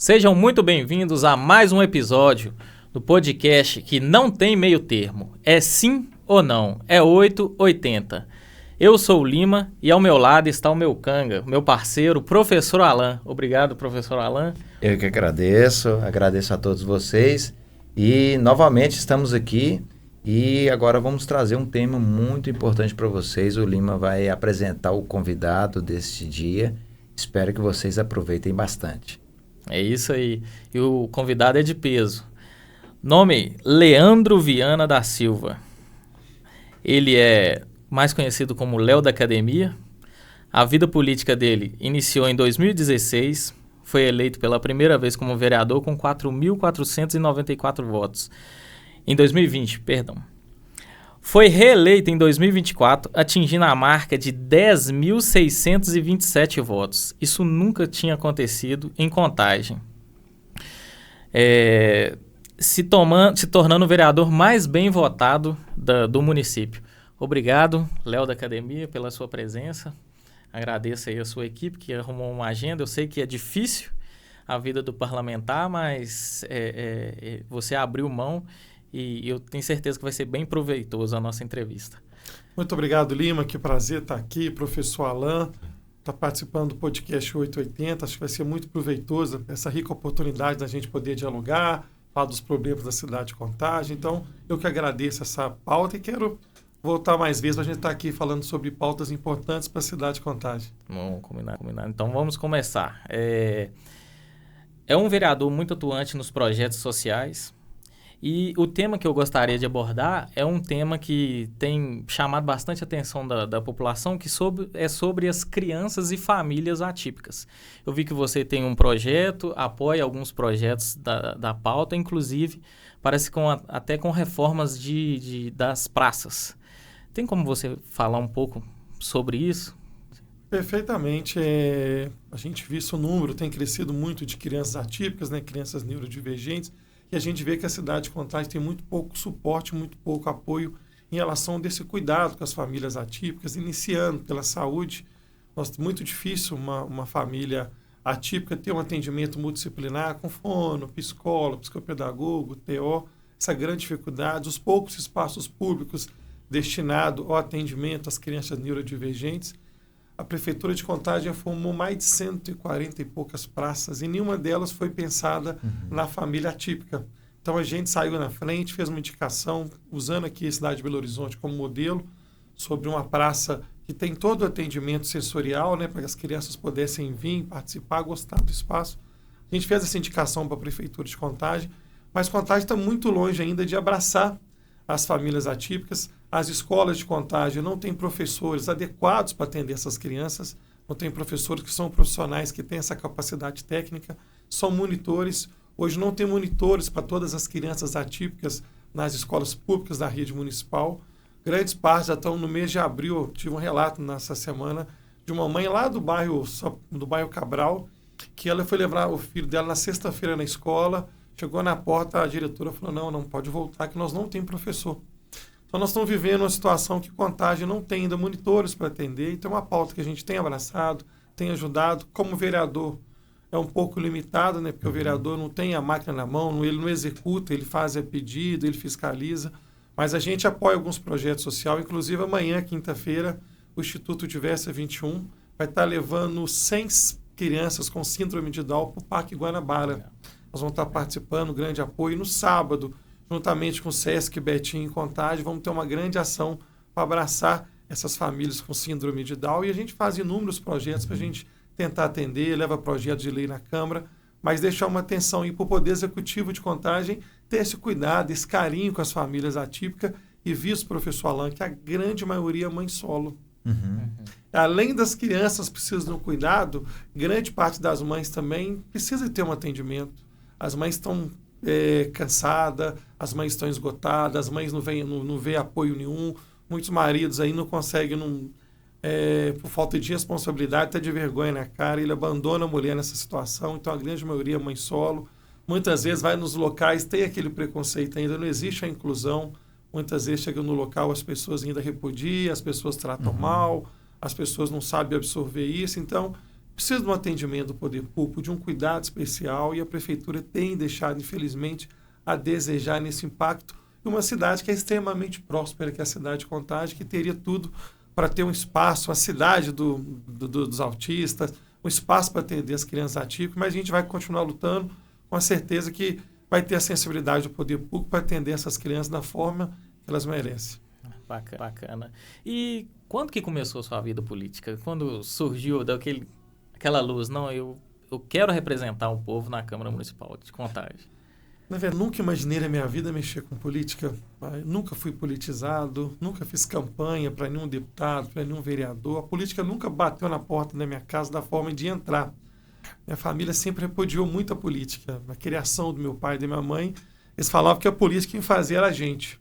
Sejam muito bem-vindos a mais um episódio do podcast que não tem meio termo. É sim ou não, é 880. Eu sou o Lima e ao meu lado está o meu canga, meu parceiro, professor Alan. Obrigado, professor Alan. Eu que agradeço a todos vocês e novamente estamos aqui e agora vamos trazer um tema muito importante para vocês. O Lima vai apresentar o convidado deste dia. Espero que vocês aproveitem bastante. É isso aí. E o convidado é de peso. Nome: Leandro Viana da Silva. Ele é mais conhecido como Léo da Academia. A vida política dele iniciou em 2016. Foi eleito pela primeira vez como vereador com 4.494 votos. Em 2020, perdão. Foi reeleito em 2024, atingindo a marca de 10.627 votos. Isso nunca tinha acontecido em Contagem. Se tornando o vereador mais bem votado do município. Obrigado, Léo da Academia, pela sua presença. Agradeço aí a sua equipe que arrumou uma agenda. Eu sei que é difícil a vida do parlamentar, mas você abriu mão e eu tenho certeza que vai ser bem proveitoso a nossa entrevista. Muito obrigado, Lima. Que prazer estar aqui. Professor Alan está participando do podcast 880. Acho que vai ser muito proveitoso essa rica oportunidade da gente poder dialogar, falar dos problemas da cidade de Contagem. Então, eu que agradeço essa pauta e quero voltar mais vezes para a gente estar aqui falando sobre pautas importantes para a cidade de Contagem. Vamos combinar. Então, vamos começar. É um vereador muito atuante nos projetos sociais. E o tema que eu gostaria de abordar é um tema que tem chamado bastante a atenção da população, que é sobre as crianças e famílias atípicas. Eu vi que você tem um projeto, apoia alguns projetos da pauta, inclusive parece até com reformas das praças. Tem como você falar um pouco sobre isso? Perfeitamente. A gente viu isso, o número tem crescido muito de crianças atípicas, né, crianças neurodivergentes, e a gente vê que a cidade de Contagem tem muito pouco suporte, muito pouco apoio em relação desse cuidado com as famílias atípicas, iniciando pela saúde. Muito difícil uma família atípica ter um atendimento multidisciplinar com fono, psicólogo, psicopedagogo, TO, essa grande dificuldade, os poucos espaços públicos destinados ao atendimento às crianças neurodivergentes. A Prefeitura de Contagem formou mais de 140 e poucas praças e nenhuma delas foi pensada na família atípica. Então a gente saiu na frente, fez uma indicação, usando aqui a cidade de Belo Horizonte como modelo, sobre uma praça que tem todo o atendimento sensorial, né, para que as crianças pudessem vir, participar, gostar do espaço. A gente fez essa indicação para a Prefeitura de Contagem, mas Contagem está muito longe ainda de abraçar as famílias atípicas. As escolas de Contagem não têm professores adequados para atender essas crianças, não tem professores que são profissionais que têm essa capacidade técnica, são monitores. Hoje não tem monitores para todas as crianças atípicas nas escolas públicas da rede municipal. Grandes partes já estão no mês de abril. Tive um relato nessa semana de uma mãe lá do bairro Cabral, que ela foi levar o filho dela na sexta-feira na escola, chegou na porta, a diretora falou, não pode voltar, que nós não temos professor. Então, nós estamos vivendo uma situação que Contagem não tem ainda monitores para atender. Então, é uma pauta que a gente tem abraçado, tem ajudado. Como vereador, é um pouco limitado, né? Porque o vereador não tem a máquina na mão, ele não executa, ele faz pedido, ele fiscaliza. Mas a gente apoia alguns projetos sociais. Inclusive, amanhã, quinta-feira, o Instituto Diversa 21 vai estar levando 100 crianças com síndrome de Down para o Parque Guanabara. Nós vamos estar participando, grande apoio. No sábado, juntamente com o Sesc Betim em Contagem, vamos ter uma grande ação para abraçar essas famílias com síndrome de Down. E a gente faz inúmeros projetos para a gente tentar atender, leva projetos de lei na Câmara, mas deixar uma atenção aí para o Poder Executivo de Contagem ter esse cuidado, esse carinho com as famílias atípicas e visto, professor Alan, que a grande maioria é mãe solo. Além das crianças precisam de um cuidado, grande parte das mães também precisa ter um atendimento. As mães estão cansadas, as mães estão esgotadas, as mães não vê apoio nenhum, muitos maridos aí não conseguem, por falta de responsabilidade, até de vergonha na cara, ele abandona a mulher nessa situação. Então a grande maioria é mãe solo, muitas vezes vai nos locais, tem aquele preconceito ainda, não existe a inclusão, muitas vezes chega no local, as pessoas ainda repudiam, as pessoas tratam mal, as pessoas não sabem absorver isso. Então precisa de um atendimento do poder público, de um cuidado especial, e a prefeitura tem deixado, infelizmente, a desejar nesse impacto de uma cidade que é extremamente próspera, que é a cidade de Contagem, que teria tudo para ter um espaço, a cidade dos autistas, um espaço para atender as crianças atípicas, mas a gente vai continuar lutando com a certeza que vai ter a sensibilidade do poder público para atender essas crianças da forma que elas merecem. Bacana. E quando que começou a sua vida política? Quando surgiu aquela luz? Não, eu quero representar o povo na Câmara Municipal de Contagem. Na verdade, nunca imaginei na minha vida mexer com política. Nunca fui politizado, nunca fiz campanha para nenhum deputado, para nenhum vereador. A política nunca bateu na porta da minha casa da forma de entrar. Minha família sempre repudiou muito a política. Na criação do meu pai e da minha mãe, eles falavam que a política quem fazia era a gente.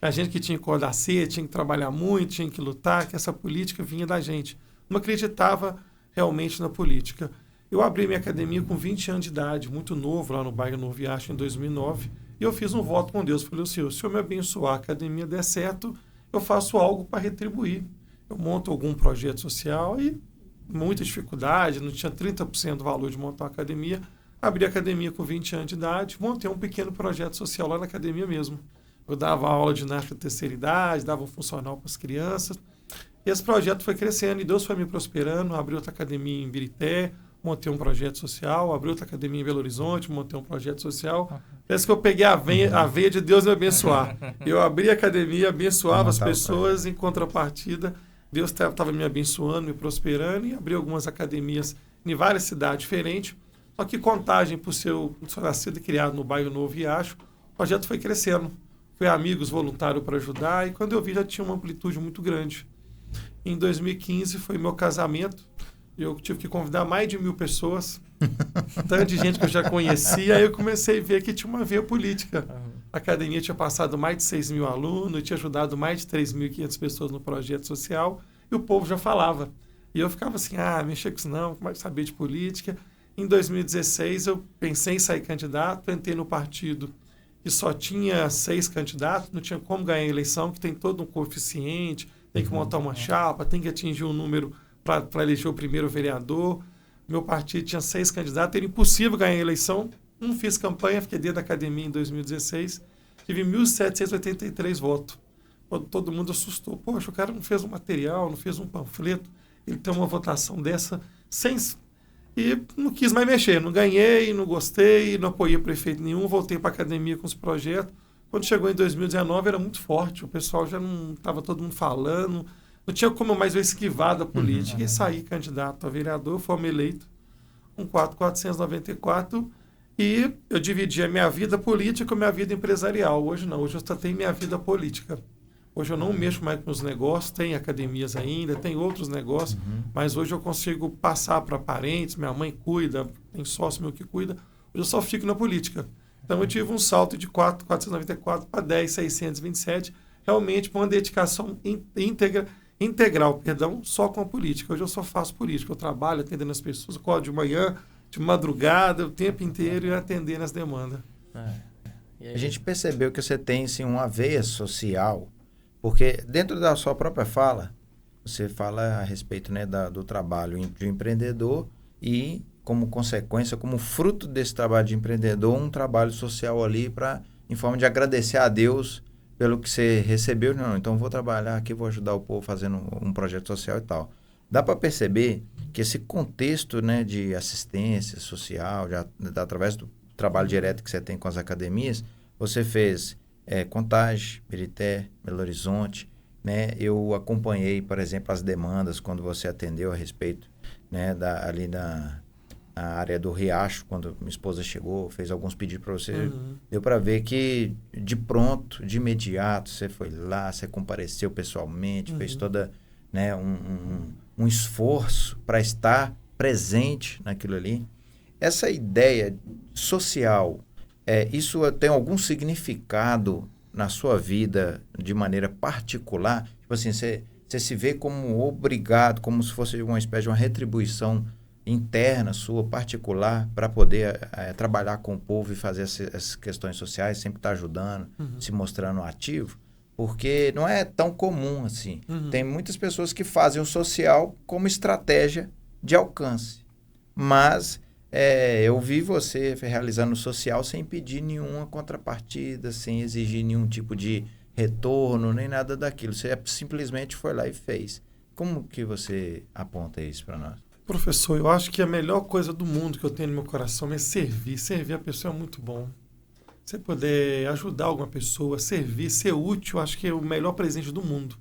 A gente que tinha que acordar cedo, tinha que trabalhar muito, tinha que lutar, que essa política vinha da gente. Não acreditava realmente na política. Eu abri minha academia com 20 anos de idade, muito novo, lá no bairro Novo Riacho, em 2009. E eu fiz um voto com Deus. Falei, se o Senhor me abençoar, a academia der certo, eu faço algo para retribuir. Eu monto algum projeto social e muita dificuldade, não tinha 30% do valor de montar uma academia. Abri a academia com 20 anos de idade, montei um pequeno projeto social lá na academia mesmo. Eu dava aula de ginástica de terceira idade, dava um funcional para as crianças. E esse projeto foi crescendo e Deus foi me prosperando. Abri outra academia em Birité, montei um projeto social. Abri outra academia em Belo Horizonte, montei um projeto social. Parece que eu peguei a veia de Deus me abençoar. Eu abri a academia, abençoava as pessoas, em contrapartida, Deus estava me abençoando, me prosperando, e abri algumas academias em várias cidades diferentes. Só que Contagem, por ser nascido e criado no bairro Novo Riacho, o projeto foi crescendo. Fui amigos voluntários para ajudar, e quando eu vi já tinha uma amplitude muito grande. Em 2015 foi meu casamento, eu tive que convidar mais de 1.000 pessoas, tanto de gente que eu já conhecia, aí eu comecei a ver que tinha uma veia política. A academia tinha passado mais de 6.000 alunos, tinha ajudado mais de 3.500 pessoas no projeto social, e o povo já falava. E eu ficava assim, mexer com isso não, como é que saber de política? Em 2016 eu pensei em sair candidato, entrei no partido que só tinha 6 candidatos, não tinha como ganhar a eleição, que tem todo um coeficiente, tem que montar uma chapa, tem que atingir um número para eleger o primeiro vereador. Meu partido tinha 6 candidatos, era impossível ganhar a eleição. Não fiz campanha, fiquei dentro da academia em 2016, tive 1.783 votos. Todo mundo assustou. Poxa, o cara não fez um material, não fez um panfleto, ele tem uma votação dessa sem... E não quis mais mexer, não ganhei, não gostei, não apoiei prefeito nenhum, voltei para a academia com os projetos. Quando chegou em 2019 era muito forte, o pessoal já não estava todo mundo falando, não tinha como mais eu esquivar da política e sair candidato a vereador, fomos eleito com 494 e eu dividi a minha vida política com a minha vida empresarial. Hoje não, hoje eu só tenho minha vida política. Hoje eu não mexo mais com os negócios, tem academias ainda, tem outros negócios, mas hoje eu consigo passar para parentes, minha mãe cuida, tem sócio meu que cuida, hoje eu só fico na política. Então eu tive um salto de 494 para 10.627, realmente com uma dedicação integral, só com a política. Hoje eu só faço política, eu trabalho atendendo as pessoas, eu acordo de manhã, de madrugada, o tempo inteiro e atendendo as demandas. A gente percebeu que você tem sim, uma veia social, porque dentro da sua própria fala, você fala a respeito, né, do trabalho de empreendedor e, como consequência, como fruto desse trabalho de empreendedor, um trabalho social ali em forma de agradecer a Deus pelo que você recebeu. Não, então vou trabalhar aqui, vou ajudar o povo fazendo um projeto social e tal. Dá para perceber que esse contexto, né, de assistência social, através do trabalho direto que você tem com as academias, você fez Contagem, Birité, Belo Horizonte, né? Eu acompanhei, por exemplo, as demandas quando você atendeu a respeito, né, ali na área do Riacho, quando minha esposa chegou, fez alguns pedidos para você. Deu para ver que de pronto, de imediato, você foi lá, você compareceu pessoalmente, fez toda, né, um esforço para estar presente naquilo ali. Essa ideia social, isso tem algum significado na sua vida de maneira particular? Tipo assim, você se vê como obrigado, como se fosse uma espécie de uma retribuição interna sua, particular, para poder trabalhar com o povo e fazer essas questões sociais, sempre estar ajudando, se mostrando ativo? Porque não é tão comum assim. Tem muitas pessoas que fazem o social como estratégia de alcance. mas eu vi você realizando o social sem pedir nenhuma contrapartida, sem exigir nenhum tipo de retorno, nem nada daquilo. Você simplesmente foi lá e fez. Como que você aponta isso para nós? Professor, eu acho que a melhor coisa do mundo que eu tenho no meu coração é servir. Servir a pessoa é muito bom. Você poder ajudar alguma pessoa, servir, ser útil, acho que é o melhor presente do mundo.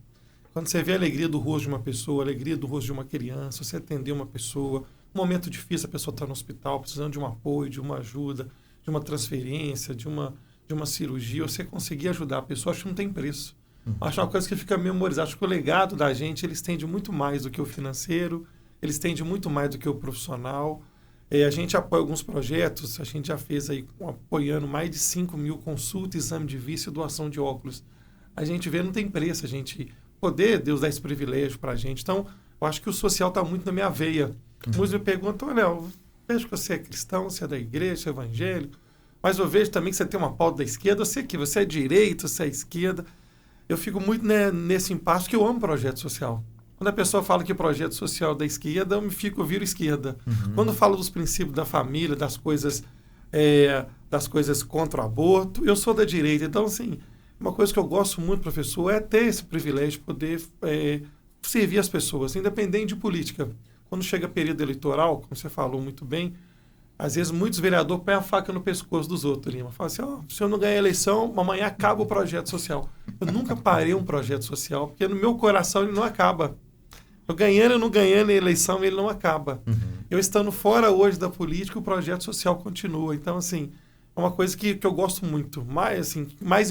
Quando você vê a alegria do rosto de uma pessoa, a alegria do rosto de uma criança, você atender uma pessoa, um momento difícil, a pessoa está no hospital, precisando de um apoio, de uma ajuda, de uma transferência, de uma cirurgia, você conseguir ajudar a pessoa, acho que não tem preço. Acho uma coisa que fica memorizada. Acho que o legado da gente, ele estende muito mais do que o financeiro, ele estende muito mais do que o profissional. A gente apoia alguns projetos, a gente já fez aí apoiando mais de 5.000 consultas, exame de vista e doação de óculos. A gente vê, não tem preço, a gente poder, Deus dá esse privilégio para a gente. Então, eu acho que o social está muito na minha veia. Muitos me perguntam, olha, eu vejo que você é cristão, você é da igreja, você é evangélico, mas eu vejo também que você tem uma pauta da esquerda, você é direita, você é esquerda. Eu fico muito nesse impasse, que eu amo projeto social. Quando a pessoa fala que projeto social é da esquerda, eu viro esquerda. Quando falo dos princípios da família, das coisas contra o aborto, eu sou da direita. Então, assim, uma coisa que eu gosto muito, professor, é ter esse privilégio de poder servir as pessoas, independente de política. Quando chega período eleitoral, como você falou muito bem, às vezes muitos vereadores põem a faca no pescoço dos outros, Lima. Falam assim, se eu não ganhar a eleição, amanhã acaba o projeto social. Eu nunca parei um projeto social, porque no meu coração ele não acaba. Eu ganhando ou não ganhando a eleição, ele não acaba. Eu estando fora hoje da política, o projeto social continua. Então, assim, é uma coisa que eu gosto muito. Mais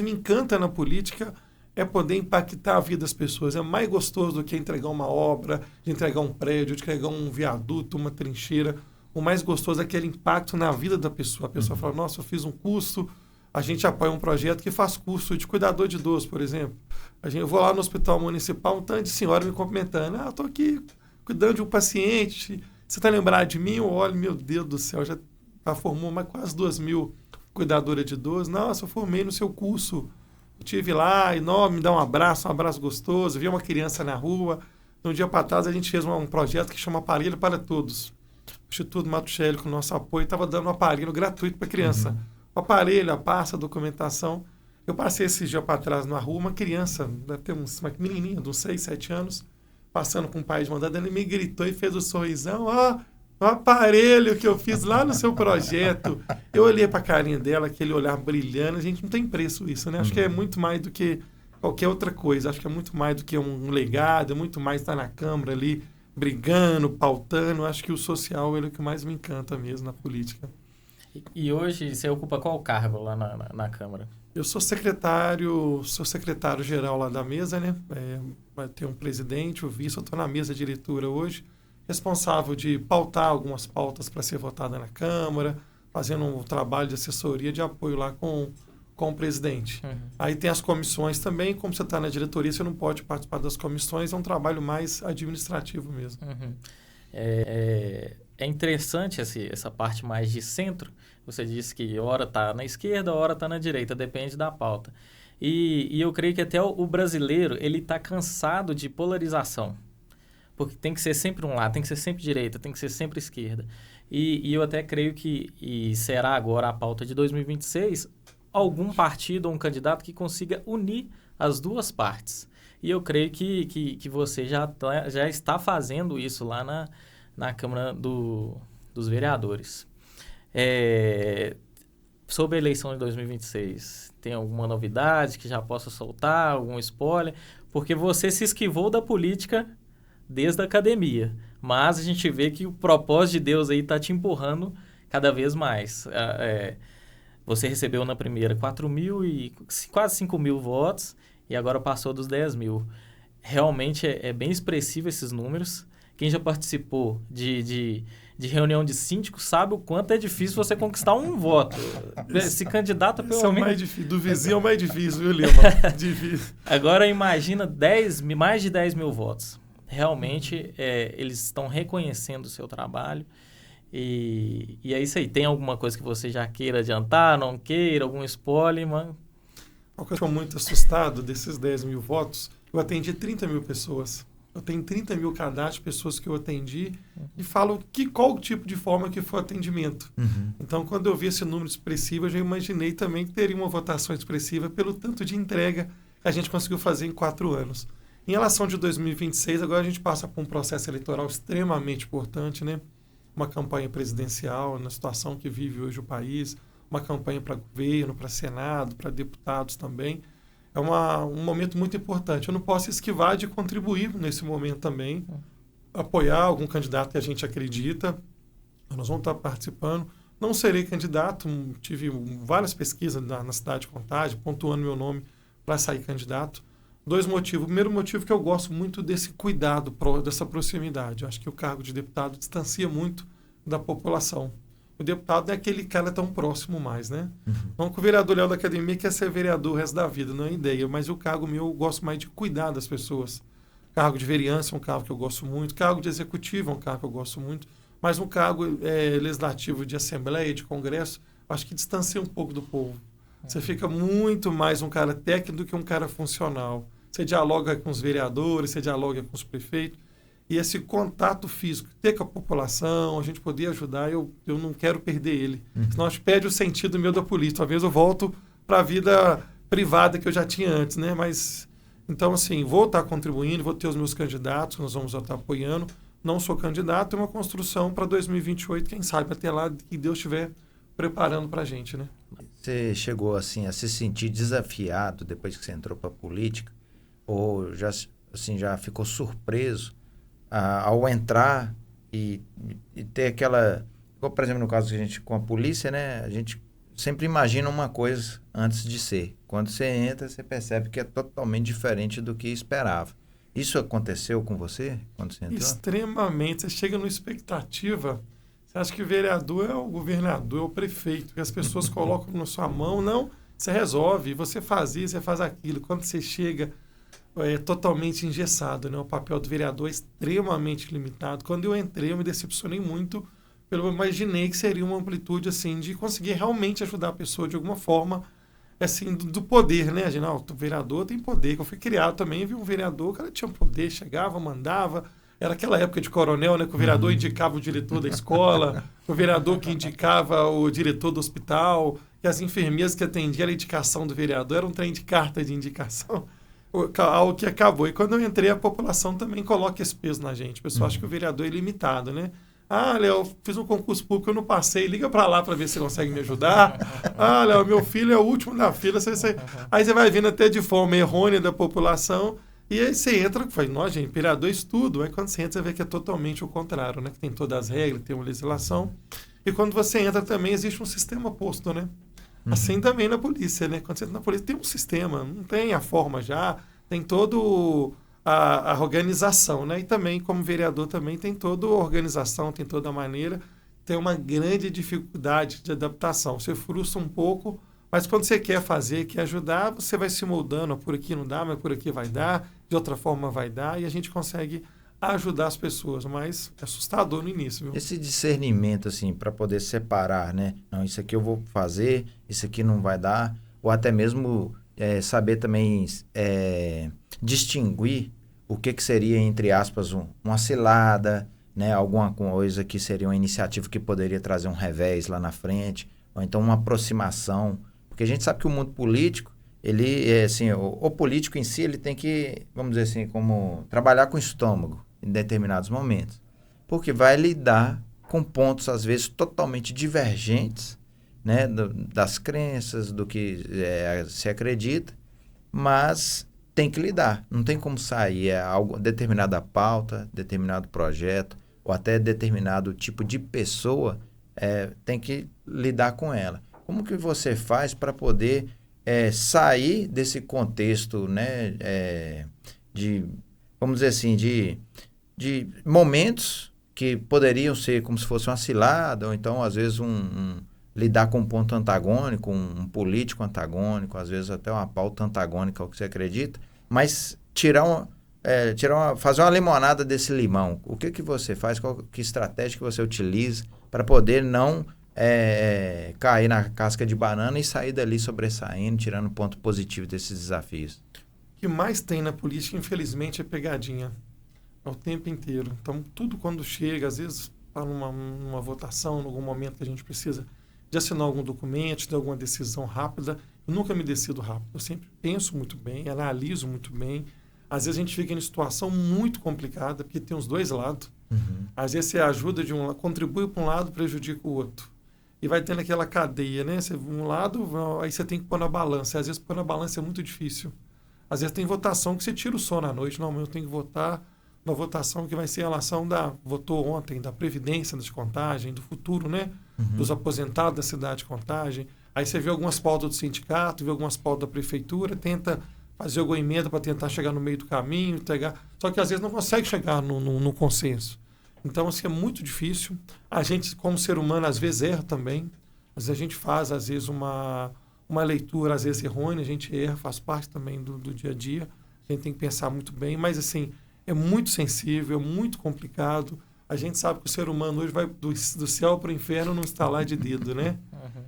me encanta na política é poder impactar a vida das pessoas. É mais gostoso do que entregar uma obra, de entregar um prédio, de entregar um viaduto, uma trincheira. O mais gostoso é aquele impacto na vida da pessoa. A pessoa fala, nossa, eu fiz um curso, a gente apoia um projeto que faz curso de cuidador de idoso, por exemplo. Eu vou lá no hospital municipal, um tanto de senhora me cumprimentando. Eu estou aqui cuidando de um paciente, você está lembrado de mim? Eu olho, meu Deus do céu, já formou quase 2.000 cuidadoras de idosos. Nossa, eu formei no seu curso. Eu estive lá e me dá um abraço gostoso. Vi uma criança na rua. Um dia para trás a gente fez um projeto que chama Aparelho para Todos. O Instituto Mato Chelli, com o nosso apoio, estava dando um aparelho gratuito para a criança. O aparelho, a pasta, a documentação. Eu passei esses dias para trás na rua, uma criança, deve ter uma menininha de uns 6, 7 anos, passando com o pai de mandado, ele me gritou e fez o sorrisão, o aparelho que eu fiz lá no seu projeto. Eu olhei para a carinha dela, aquele olhar brilhando, a gente não tem preço isso, né? Acho que é muito mais do que qualquer outra coisa, acho que é muito mais do que um legado, é muito mais estar na Câmara ali, brigando, pautando. Acho que o social é o que mais me encanta mesmo na política. E hoje você ocupa qual cargo lá na Câmara? Eu sou secretário-geral lá da mesa, né? Vai ter um presidente, o vice, eu estou na mesa diretora hoje, responsável de pautar algumas pautas para ser votada na Câmara, fazendo um trabalho de assessoria, de apoio lá com o presidente. Aí tem as comissões também, como você está na diretoria, você não pode participar das comissões, é um trabalho mais administrativo mesmo. É interessante essa parte mais de centro. Você disse que hora está na esquerda, hora está na direita, depende da pauta. E eu creio que até o brasileiro ele está cansado de polarização. Porque tem que ser sempre um lado, tem que ser sempre direita, tem que ser sempre esquerda. E eu até creio que será agora a pauta de 2026 algum partido ou um candidato que consiga unir as duas partes. E eu creio que você já está fazendo isso lá na Câmara dos Vereadores. Sobre a eleição de 2026, tem alguma novidade que já possa soltar, algum spoiler? Porque você se esquivou da política desde a academia, mas a gente vê que o propósito de Deus aí está te empurrando cada vez mais. Você recebeu na primeira 4.000 e quase 5.000 votos e agora passou dos 10.000. Realmente é bem expressivo esses números. Quem já participou de reunião de síndico sabe o quanto é difícil você conquistar um voto. Se candidata pelo menos... é o mais difícil. Do vizinho é o mais difícil, viu, Lima? Difícil. Agora imagina mais de 10.000 votos. Realmente eles estão reconhecendo o seu trabalho. E é isso aí. Tem alguma coisa que você já queira adiantar, não queira, algum spoiler, mano? Eu estou muito assustado desses 10.000 votos. Eu atendi 30.000 pessoas. Eu tenho 30 mil cadastros de pessoas que eu atendi e falo qual o tipo de forma que foi o atendimento. Então, quando eu vi esse número expressivo, eu já imaginei também que teria uma votação expressiva pelo tanto de entrega que a gente conseguiu fazer em 4 anos. Em relação de 2026, agora a gente passa por um processo eleitoral extremamente importante, né? Uma campanha presidencial, na situação que vive hoje o país, uma campanha para governo, para Senado, para deputados também. É um momento muito importante. Eu não posso esquivar de contribuir nesse momento também, apoiar algum candidato que a gente acredita. Nós vamos estar participando. Não serei candidato, tive várias pesquisas na cidade de Contagem, pontuando meu nome para sair candidato. 2 motivos. O primeiro motivo é que eu gosto muito desse cuidado, dessa proximidade. Eu acho que o cargo de deputado distancia muito da população. O deputado não é aquele cara tão próximo mais, né? Não que o vereador Léo da Academia quer ser vereador o resto da vida, não é ideia. Mas o cargo meu, eu gosto mais de cuidar das pessoas. Cargo de vereança é um cargo que eu gosto muito. Cargo de executivo é um cargo que eu gosto muito. Mas um cargo legislativo de assembleia, de congresso, acho que distancia um pouco do povo. Você fica muito mais um cara técnico do que um cara funcional. Você dialoga com os vereadores, você dialoga com os prefeitos. E esse contato físico, ter com a população, a gente poder ajudar, eu não quero perder ele. Senão acho que perde o sentido meu da política. Talvez eu volto para a vida privada que eu já tinha antes, né? Mas, então, assim, vou estar contribuindo, vou ter os meus candidatos, que nós vamos estar apoiando. Não sou candidato, é uma construção para 2028, quem sabe até lá que Deus estiver preparando para a gente, né? Você chegou, assim, a se sentir desafiado depois que você entrou para a política? Ou já, assim, já ficou surpreso ao entrar e ter aquela... Por exemplo, no caso que a gente com a polícia, né? A gente sempre imagina uma coisa antes de ser. Quando você entra, você percebe que é totalmente diferente do que esperava. Isso aconteceu com você quando você entrou? Extremamente. Você chega numa expectativa, você acha que o vereador é o governador, é o prefeito, que as pessoas colocam na sua mão. Não, você resolve, você faz isso, você faz aquilo. Quando você chega... é totalmente engessado, né? O papel do vereador é extremamente limitado. Quando eu entrei, eu me decepcionei muito, eu imaginei que seria uma amplitude assim de conseguir realmente ajudar a pessoa de alguma forma, assim, do poder, né? O vereador tem poder, que eu fui criado também, vi um vereador, o cara tinha poder, chegava, mandava, era aquela época de coronel, né? Que o vereador indicava o diretor da escola, o vereador que indicava o diretor do hospital, e as enfermeiras que atendiam a indicação do vereador, era um trem de carta de indicação. Algo que acabou. E quando eu entrei, a população também coloca esse peso na gente. O pessoal acha que o vereador é limitado, né? Ah, Léo, fiz um concurso público, eu não passei, liga para lá para ver se você consegue me ajudar. Ah, Léo, meu filho é o último da fila. Aí você vai vindo até de forma errônea da população, e aí você entra e fala, nossa, gente, vereador estudo. Aí quando você entra, você vê que é totalmente o contrário, né? Que tem todas as regras, tem uma legislação. E quando você entra também, existe um sistema posto, né? Assim também na polícia, né? Quando você entra na polícia, tem um sistema, não tem a forma já, tem todo a organização, né? E também, como vereador, também tem toda a organização, tem toda a maneira, tem uma grande dificuldade de adaptação. Você frustra um pouco, mas quando você quer fazer, quer ajudar, você vai se moldando, por aqui não dá, mas por aqui vai dar, de outra forma vai dar, e a gente consegue ajudar as pessoas, mas é assustador no início, viu? Esse discernimento, assim, para poder separar, né? Não, isso aqui eu vou fazer, isso aqui não vai dar, ou até mesmo saber também distinguir o que seria, entre aspas, uma cilada, né? Alguma coisa que seria uma iniciativa que poderia trazer um revés lá na frente, ou então uma aproximação, porque a gente sabe que o mundo político, ele, assim, o político em si, ele tem que, vamos dizer assim, como trabalhar com o estômago em determinados momentos, porque vai lidar com pontos, às vezes, totalmente divergentes, né, das crenças, do que se acredita, mas tem que lidar, não tem como sair, determinada pauta, determinado projeto, ou até determinado tipo de pessoa, tem que lidar com ela. Como que você faz para poder sair desse contexto, né, vamos dizer assim, de momentos que poderiam ser como se fosse uma cilada, ou então, às vezes, lidar com um ponto antagônico, um político antagônico, às vezes até uma pauta antagônica ao que você acredita, mas fazer uma limonada desse limão. O que você faz? Que estratégia que você utiliza para poder não cair na casca de banana e sair dali sobressaindo, tirando ponto positivo desses desafios? O que mais tem na política, infelizmente, é pegadinha. É o tempo inteiro. Então, tudo quando chega, às vezes, para numa votação, em algum momento que a gente precisa de assinar algum documento, de alguma decisão rápida, eu nunca me decido rápido. Eu sempre penso muito bem, analiso muito bem. Às vezes a gente fica em situação muito complicada, porque tem os dois lados. Às vezes você ajuda de um lado, contribui para um lado, prejudica o outro. E vai tendo aquela cadeia, né? Você, um lado, aí você tem que pôr na balança. E às vezes pôr na balança é muito difícil. Às vezes tem votação que você tira o sono à noite. Não, mas eu tenho que votar uma votação que vai ser em relação votou ontem, da Previdência de Contagem, do futuro, né? Dos aposentados da cidade de Contagem. Aí você vê algumas pautas do sindicato, vê algumas pautas da prefeitura, tenta fazer alguma emenda para tentar chegar no meio do caminho, entregar. Só que às vezes não consegue chegar no consenso. Então, assim, é muito difícil. A gente, como ser humano, às vezes erra também. Às vezes a gente faz, às vezes, uma leitura, às vezes, errônea. A gente erra, faz parte também do dia a dia. A gente tem que pensar muito bem. Mas, assim, é muito sensível, é muito complicado. A gente sabe que o ser humano hoje vai do céu para o inferno num estalar de dedo, né?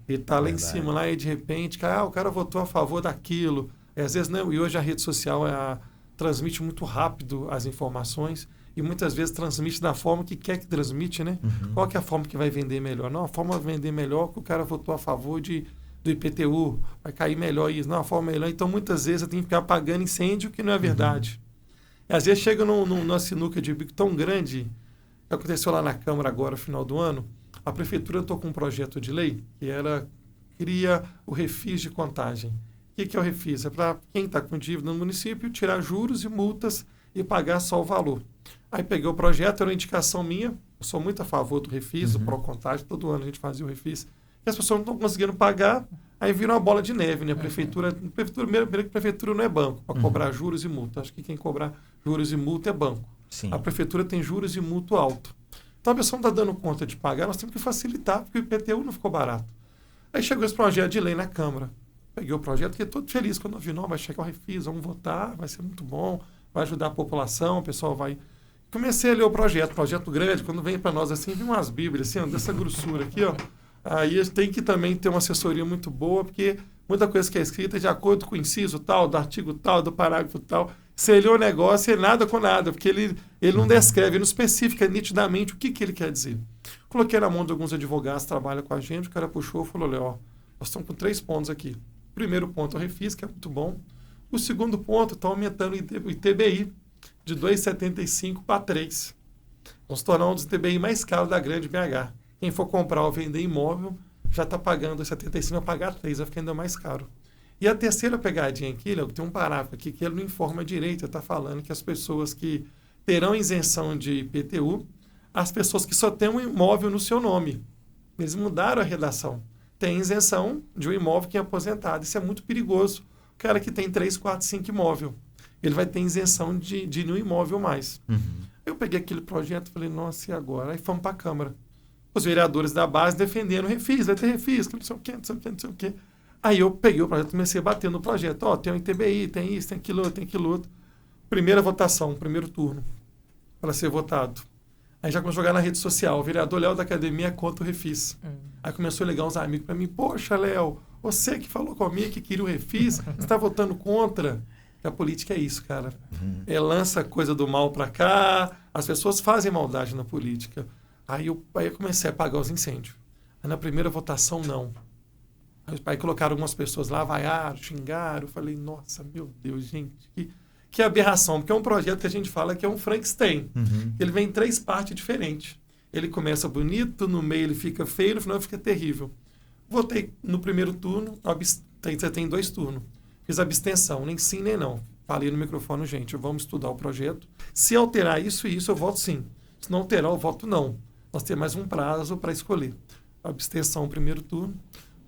Ele está lá em cima, lá, e de repente, o cara votou a favor daquilo. E, às vezes, não. E hoje a rede social transmite muito rápido as informações. E muitas vezes transmite da forma que quer que transmite, né? Qual que é a forma que vai vender melhor? Não, a forma de vender melhor que o cara votou a favor do IPTU, vai cair melhor isso. Não, a forma melhor. Então, muitas vezes, você tem que ficar apagando incêndio que não é verdade. E, às vezes, chega numa sinuca de bico tão grande, que aconteceu lá na Câmara agora, no final do ano, a Prefeitura entrou com um projeto de lei que cria o refis de contagem. O que é o refis? É para quem está com dívida no município tirar juros e multas e pagar só o valor. Aí peguei o projeto, era uma indicação minha, eu sou muito a favor do refis, do Procontagem, todo ano a gente fazia o refis, e as pessoas não estão conseguindo pagar, aí vira uma bola de neve, né? A prefeitura primeiro que a prefeitura não é banco para cobrar juros e multa. Acho que quem cobrar juros e multa é banco. Sim. A prefeitura tem juros e multa alto. Então a pessoa não está dando conta de pagar, nós temos que facilitar, porque o IPTU não ficou barato. Aí chegou esse projeto de lei na Câmara. Peguei o projeto, fiquei todo feliz quando eu vi, não, vai chegar o refis, vamos votar, vai ser muito bom, vai ajudar a população, o pessoal vai... Comecei a ler o projeto grande, quando vem para nós assim, vem umas bíblias, assim, ó, dessa grossura aqui, ó. Aí tem que também ter uma assessoria muito boa, porque muita coisa que é escrita é de acordo com o inciso tal, do artigo tal, do parágrafo tal. Você lê o negócio, ele nada com nada, porque ele não descreve, ele não especifica nitidamente o que ele quer dizer. Coloquei na mão de alguns advogados que trabalham com a gente, o cara puxou e falou, olha, ó, nós estamos com 3 pontos aqui. O primeiro ponto é o refis, que é muito bom. O segundo ponto está aumentando o ITBI de 2,75 para 3. Vamos tornar um dos ITBI mais caros da grande BH. Quem for comprar ou vender imóvel já está pagando 2,75, vai pagar 3, vai ficar ainda mais caro. E a terceira pegadinha aqui, tem um parágrafo aqui que ele não informa direito, ele está falando que as pessoas que terão isenção de IPTU, as pessoas que só têm um imóvel no seu nome. Eles mudaram a redação. Tem isenção de um imóvel que é aposentado. Isso é muito perigoso. O cara que tem 3, 4, 5 imóveis, ele vai ter isenção de nenhum imóvel mais. Eu peguei aquele projeto e falei, nossa, e agora? Aí fomos para a Câmara. Os vereadores da base defendendo o refis, vai ter refis, não sei o quê, não sei o quê, não sei o quê. Aí eu peguei o projeto e comecei a bater no projeto. Ó, tem o ITBI, tem isso, tem aquilo outro. Primeira votação, primeiro turno, para ser votado. Aí já começou a jogar na rede social. O vereador Léo da Academia é contra o refis. Aí começou a ligar uns amigos para mim. Poxa, Léo, você que falou comigo que queria o refis, você está votando contra. Porque a política é isso, cara. Lança coisa do mal para cá, as pessoas fazem maldade na política. Aí eu comecei a apagar os incêndios. Aí na primeira votação, não. Aí colocaram algumas pessoas lá, vaiaram, xingaram. Eu falei, nossa, meu Deus, gente, que aberração. Porque é um projeto que a gente fala que é um Frankenstein. Ele vem em 3 partes diferentes. Ele começa bonito, no meio ele fica feio, no final ele fica terrível. Votei no primeiro turno, você tem 2 turnos. Fiz abstenção, nem sim nem não. Falei no microfone, gente, vamos estudar o projeto. Se alterar isso e isso, eu voto sim. Se não alterar, eu voto não. Nós temos mais um prazo para escolher. Abstenção no primeiro turno.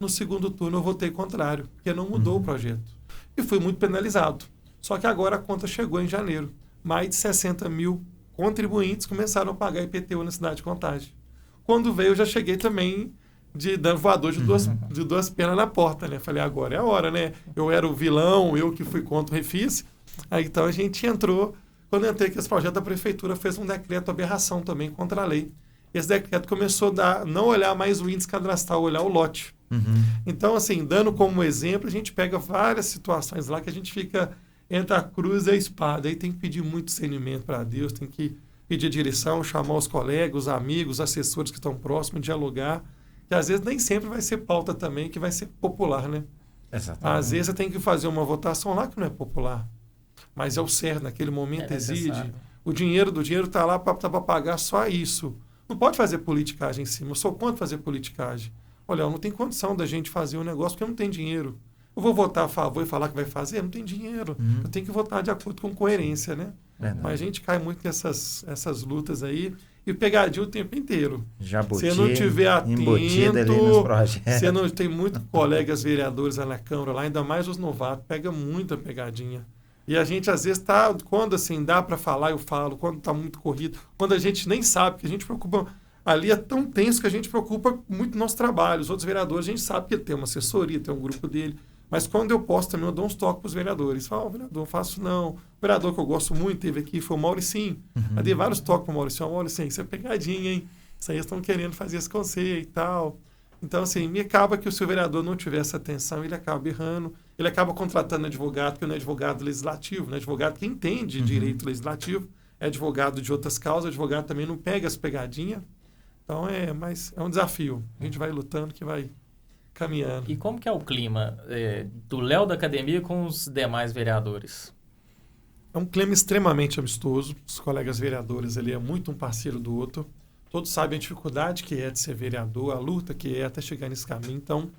No segundo turno, eu votei contrário, porque não mudou o projeto. E fui muito penalizado. Só que agora a conta chegou em janeiro. Mais de 60 mil contribuintes começaram a pagar IPTU na cidade de Contagem. Quando veio, eu já cheguei também dando voador de duas penas na porta, né? Falei, agora é a hora, né? Eu era o vilão, eu que fui contra o refis. Aí então a gente entrou. Quando eu entrei que esse projeto, a prefeitura fez um decreto aberração também contra a lei. Esse decreto começou a não olhar mais o índice cadastral, olhar o lote. Então, assim, dando como exemplo, a gente pega várias situações lá que a gente fica entre a cruz e a espada. Aí tem que pedir muito discernimento para Deus, tem que pedir direção, chamar os colegas, os amigos, os assessores que estão próximos, dialogar. Que às vezes nem sempre vai ser pauta também, que vai ser popular, né? Exatamente. Às vezes você tem que fazer uma votação lá que não é popular. Mas é o certo, naquele momento exige. O dinheiro está lá para pagar só isso. Não pode fazer politicagem em cima. Eu sou contra fazer politicagem. Olha, não tem condição da gente fazer um negócio porque não tem dinheiro. Eu vou votar a favor e falar que vai fazer? Não tem dinheiro. Eu tenho que votar de acordo com coerência, né? Mas a gente cai muito nessas lutas aí e pegadinha o tempo inteiro. Jabuti, se não tiver atento, ali nos projetos. você não tem muitos colegas vereadores lá na Câmara, lá, ainda mais os novatos, pega muita pegadinha. E a gente, às vezes, quando assim, dá para falar, eu falo, quando está muito corrido, quando a gente nem sabe, que a gente preocupa, ali é tão tenso que a gente preocupa muito no nosso trabalho. Os outros vereadores, a gente sabe que ele tem uma assessoria, tem um grupo dele, mas quando eu posso também, eu dou uns toques para os vereadores. Falo, vereador, não faço não. O vereador que eu gosto muito, teve aqui, foi o Mauricinho. Eu dei vários toques para o Mauricinho. Mauricinho, isso é pegadinha, hein? Isso aí estão querendo fazer esse conselho e tal. Então, assim, me acaba que se o vereador não tiver essa atenção, ele acaba errando, ele acaba contratando advogado, que não é advogado legislativo, né? Advogado que entende direito legislativo, é advogado de outras causas, advogado também não pega as pegadinhas. Então, mas é um desafio. A gente vai lutando, que vai caminhando. E como que é o clima do Léo da Academia com os demais vereadores? É um clima extremamente amistoso. Os colegas vereadores, ele é muito um parceiro do outro. Todos sabem a dificuldade que é de ser vereador, a luta que é até chegar nesse caminho. Então,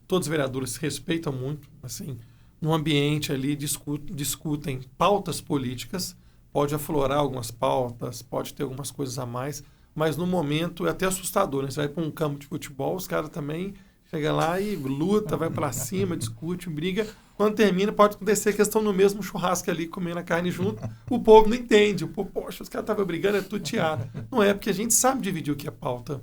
todos os vereadores se respeitam muito. Assim, no ambiente ali, discutem pautas políticas. Pode aflorar algumas pautas, pode ter algumas coisas a mais. Mas, no momento, é até assustador, né? Você vai para um campo de futebol, os caras também chegam lá e luta, vai para cima, discute, briga. Quando termina, pode acontecer que eles estão no mesmo churrasco ali, comendo a carne junto. O povo não entende. O povo, poxa, os caras estavam brigando, é tudo teatro. Não é, porque a gente sabe dividir o que é pauta.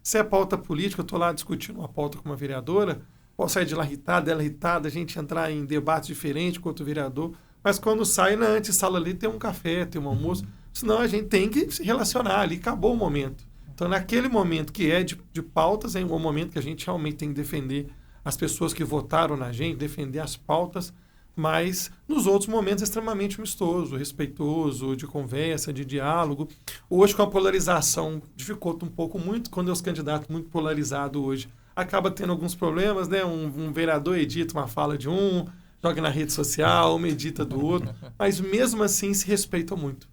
Se é pauta política, eu estou lá discutindo uma pauta com uma vereadora, posso sair de lá irritada, ela irritada, a gente entrar em debate diferente com outro vereador. Mas quando sai na antessala ali, tem um café, tem um almoço. Senão a gente tem que se relacionar ali, acabou o momento. Então, naquele momento que é de pautas, é um momento que a gente realmente tem que defender as pessoas que votaram na gente, defender as pautas, mas nos outros momentos é extremamente amistoso, respeitoso, de conversa, de diálogo. Hoje, com a polarização, dificulta um pouco muito, quando é os candidatos muito polarizados hoje, acaba tendo alguns problemas, né? Um vereador edita uma fala de um, joga na rede social, uma edita do outro, mas mesmo assim se respeitam muito.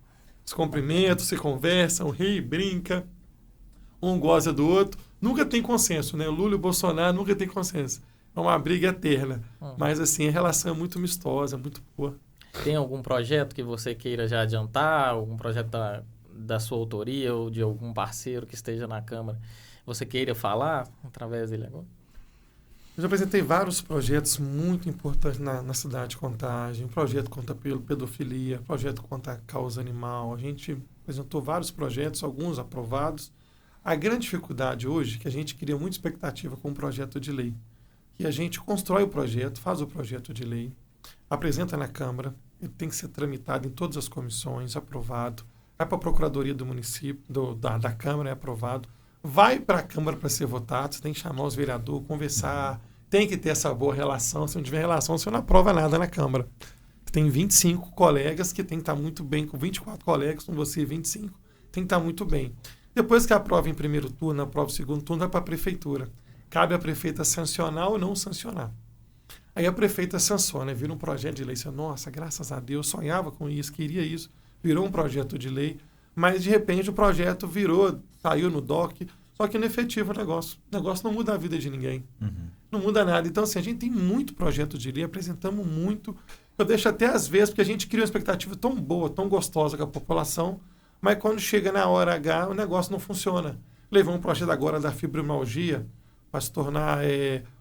Se cumprimentam, se conversam, ri, brinca, um goza do outro. Nunca tem consenso, né? O Lula e o Bolsonaro nunca tem consenso. É uma briga eterna. Mas, assim, a relação é muito amistosa, muito boa. Tem algum projeto que você queira já adiantar? Algum projeto da sua autoria ou de algum parceiro que esteja na Câmara? Você queira falar através dele agora? Eu já apresentei vários projetos muito importantes na cidade de Contagem. Um projeto contra a pedofilia, projeto contra a causa animal. A gente apresentou vários projetos, alguns aprovados. A grande dificuldade hoje é que a gente cria muita expectativa com o projeto de lei. E a gente constrói o projeto, faz o projeto de lei, apresenta na Câmara, ele tem que ser tramitado em todas as comissões, aprovado, vai para a Procuradoria do município, da Câmara, é aprovado, vai para a Câmara para ser votado, você tem que chamar os vereadores, conversar, tem que ter essa boa relação. Se não tiver relação, você não aprova nada na Câmara. Tem 25 colegas que tem que estar muito bem, com 24 colegas, com você 25, tem que estar muito bem. Depois que aprova em primeiro turno, aprova em segundo turno, vai para a prefeitura. Cabe à prefeita sancionar ou não sancionar. Aí a prefeita sanciona, vira um projeto de lei. Você, nossa, graças a Deus, sonhava com isso, queria isso. Virou um projeto de lei, mas de repente o projeto saiu no DOC, só que não é efetivo o negócio. O negócio não muda a vida de ninguém. Não muda nada. Então, assim, a gente tem muito projeto de lei, apresentamos muito. Eu deixo até às vezes, porque a gente cria uma expectativa tão boa, tão gostosa com a população, mas quando chega na hora H, o negócio não funciona. Levou um projeto agora da fibromialgia para se tornar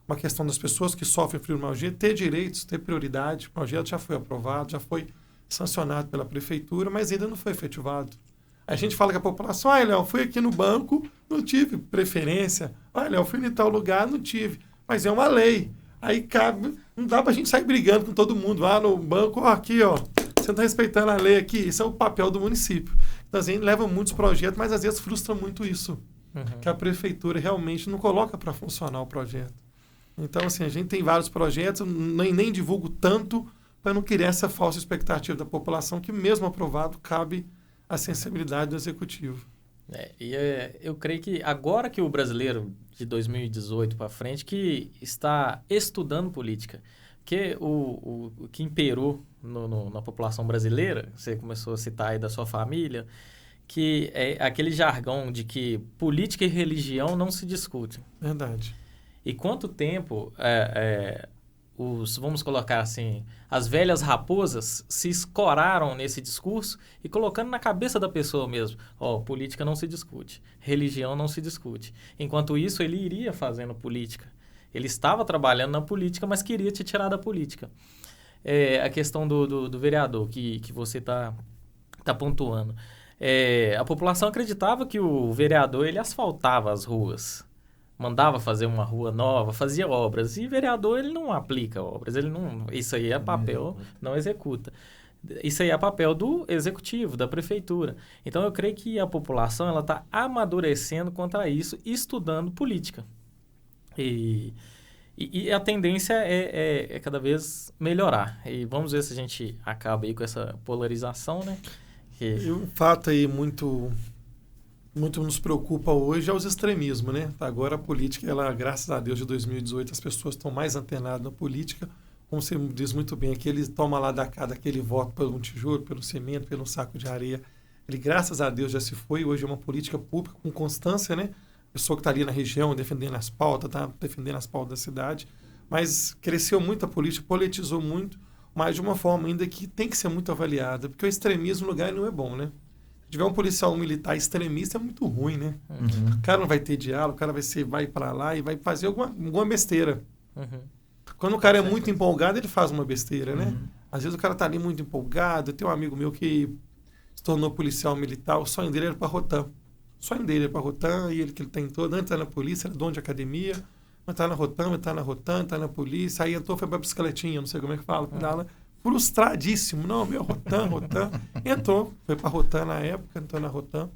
uma questão das pessoas que sofrem fibromialgia ter direitos, ter prioridade. O projeto já foi aprovado, já foi sancionado pela prefeitura, mas ainda não foi efetivado. A gente fala com a população, Léo, fui aqui no banco, não tive preferência. Léo, fui em tal lugar, não tive. Mas é uma lei. Aí cabe, não dá para a gente sair brigando com todo mundo. No banco, aqui, ó, você não está respeitando a lei aqui. Isso é o papel do município. Então, a gente leva muitos projetos, mas às vezes frustra muito isso. Que a prefeitura realmente não coloca para funcionar o projeto. Então, assim, a gente tem vários projetos, nem divulgo tanto, para não criar essa falsa expectativa da população que, mesmo aprovado, cabe à sensibilidade do executivo. Eu creio que agora que o brasileiro de 2018 para frente que está estudando política, que o que imperou na população brasileira, você começou a citar aí da sua família, que é aquele jargão de que política e religião não se discutem. Verdade. E quanto tempo vamos colocar assim, as velhas raposas se escoraram nesse discurso e colocando na cabeça da pessoa mesmo, política não se discute, religião não se discute. Enquanto isso, ele iria fazendo política. Ele estava trabalhando na política, mas queria te tirar da política. A questão do vereador que você está pontuando. A população acreditava que o vereador ele asfaltava as ruas, mandava fazer uma rua nova, fazia obras. E vereador, ele não aplica obras. Isso aí é papel, não executa. Isso aí é papel do executivo, da prefeitura. Então, eu creio que a população está amadurecendo quanto a isso, estudando política. E a tendência é cada vez melhorar. E vamos ver se a gente acaba aí com essa polarização, né? E um fato aí muito nos preocupa hoje é os extremismos, né? Agora a política, graças a Deus, de 2018, as pessoas estão mais antenadas na política. Como você diz muito bem, aquele toma lá da cá, daquele voto pelo tijolo, pelo cimento, pelo saco de areia. Ele, graças a Deus, já se foi. Hoje é uma política pública com constância, né? A pessoa que está ali na região defendendo as pautas, está defendendo as pautas da cidade. Mas cresceu muito a política, politizou muito, mas de uma forma ainda que tem que ser muito avaliada, porque o extremismo no lugar não é bom, né? Se tiver um policial militar extremista, é muito ruim, né? Uhum. O cara não vai ter diálogo, o cara vai para lá e vai fazer alguma besteira. Uhum. Quando o cara é muito empolgado, ele faz uma besteira, né? Às vezes o cara tá ali muito empolgado. Tem um amigo meu que se tornou policial militar, o sonho dele era para Rotan. O sonho dele era para Rotan, e ele tentou, antes era na polícia, era dono de academia, mas tá na Rotan, tá na polícia, aí entrou, foi pra bicicletinha, não sei como é que fala, pedala, frustradíssimo, não, meu, Rotan, entrou, foi pra Rotan na época, entrou na Rotan,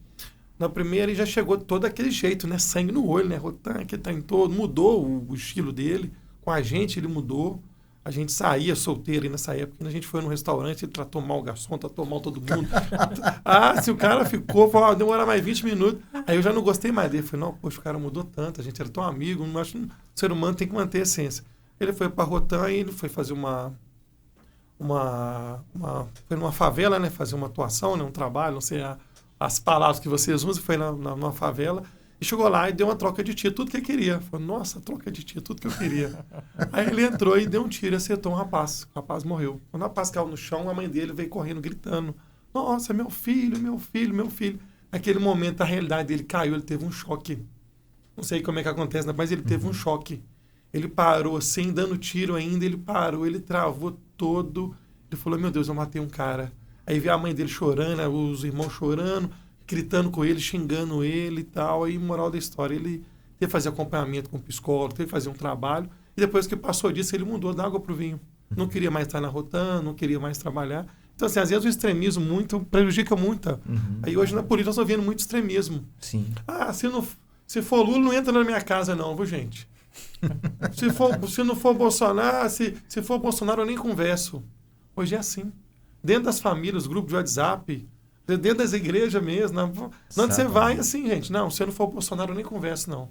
na primeira e já chegou todo aquele jeito, né, sangue no olho, né, Rotan, que tentou, mudou o estilo dele, com a gente ele mudou, a gente saía solteiro nessa época, quando a gente foi num restaurante, ele tratou mal o garçom, tratou mal todo mundo. Se o cara ficou, falou, demora mais 20 minutos. Aí eu já não gostei mais dele. Falei, não, poxa, o cara mudou tanto, a gente era tão amigo, não acho que o ser humano tem que manter a essência. Ele foi para Rotan e ele foi fazer foi numa favela, né, fazer uma atuação, né, um trabalho, não sei as palavras que vocês usam, foi numa favela. E chegou lá e deu uma troca de tiro, tudo que ele queria. Falei, nossa, troca de tiro, tudo que eu queria. Aí ele entrou e deu um tiro e acertou um rapaz. O rapaz morreu. Quando o rapaz caiu no chão, a mãe dele veio correndo, gritando. Nossa, meu filho. Naquele momento, a realidade dele caiu, ele teve um choque. Não sei como é que acontece, mas ele teve um choque. Ele parou assim, dando tiro ainda, ele parou, ele travou todo. Ele falou, meu Deus, eu matei um cara. Aí veio a mãe dele chorando, os irmãos chorando, gritando com ele, xingando ele e tal. Aí, moral da história, ele teve que fazer acompanhamento com o psicólogo, teve que fazer um trabalho. E depois que passou disso, ele mudou da água pro vinho. Não queria mais estar na Rotan, não queria mais trabalhar. Então, assim, às vezes o extremismo prejudica muito. Aí hoje na política nós estamos vendo muito extremismo. Sim. Se for Lula, não entra na minha casa não, viu, gente? Se não for Bolsonaro, se for Bolsonaro, eu nem converso. Hoje é assim. Dentro das famílias, grupos de WhatsApp, dentro das igrejas mesmo. Onde você vai, assim, gente. Não, se não for Bolsonaro, eu nem converso, não.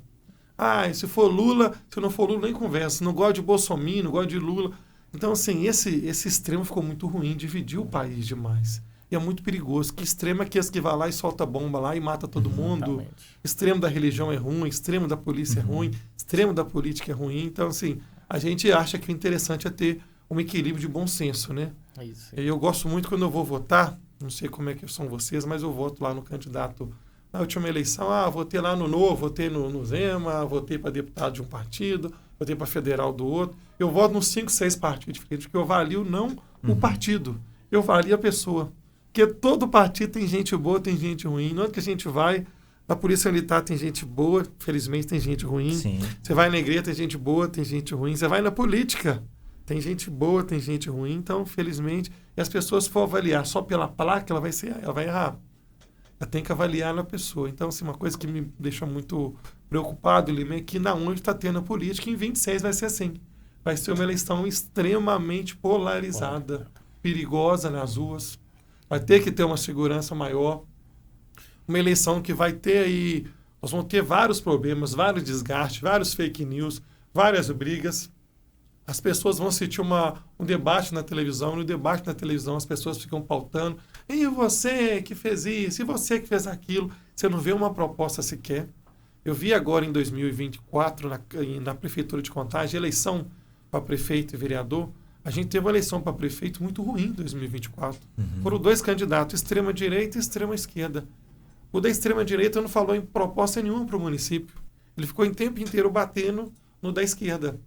Se for Lula, se não for Lula, nem converso. Não gosto de Bolsonaro, não gosto de Lula. Então, assim, esse extremo ficou muito ruim, dividiu o país demais. E é muito perigoso. Que extremo é que esse que vai lá e solta bomba lá e mata todo mundo. Realmente. Extremo da religião é ruim, extremo da polícia é ruim, extremo da política é ruim. Então, assim, a gente acha que o interessante é ter um equilíbrio de bom senso, né? É isso. E eu gosto muito quando eu vou votar, não sei como é que são vocês, mas eu voto lá no candidato. Na última eleição, votei lá no Novo, votei no Zema, votei para deputado de um partido, votei para federal do outro. Eu voto nos 5, 6 partidos diferentes, porque eu avalio não o partido, eu avalio a pessoa. Porque todo partido tem gente boa, tem gente ruim. Não é que a gente vai, na Polícia Militar tem gente boa, felizmente tem gente ruim. Sim. Você vai na igreja, tem gente boa, tem gente ruim. Você vai na política, tem gente boa, tem gente ruim. Então, felizmente, e as pessoas, se for avaliar só pela placa, ela vai errar. Ela tem que avaliar na pessoa. Então, assim, uma coisa que me deixa muito preocupado, Lima, é que na onde está tendo a política, em 26 vai ser assim. vai ser uma eleição extremamente polarizada, perigosa nas ruas. Vai ter que ter uma segurança maior. Uma eleição que vai ter aí... Nós vamos ter vários problemas, vários desgastes, vários fake news, várias brigas. As pessoas vão assistir um debate na televisão. No debate na televisão, as pessoas ficam pautando. E você que fez isso? E você que fez aquilo? Você não vê uma proposta sequer. Eu vi agora em 2024, na Prefeitura de Contagem, eleição para prefeito e vereador. A gente teve uma eleição para prefeito muito ruim em 2024. Foram 2 candidatos, extrema-direita e extrema-esquerda. O da extrema-direita não falou em proposta nenhuma para o município. Ele ficou o tempo inteiro batendo no da esquerda.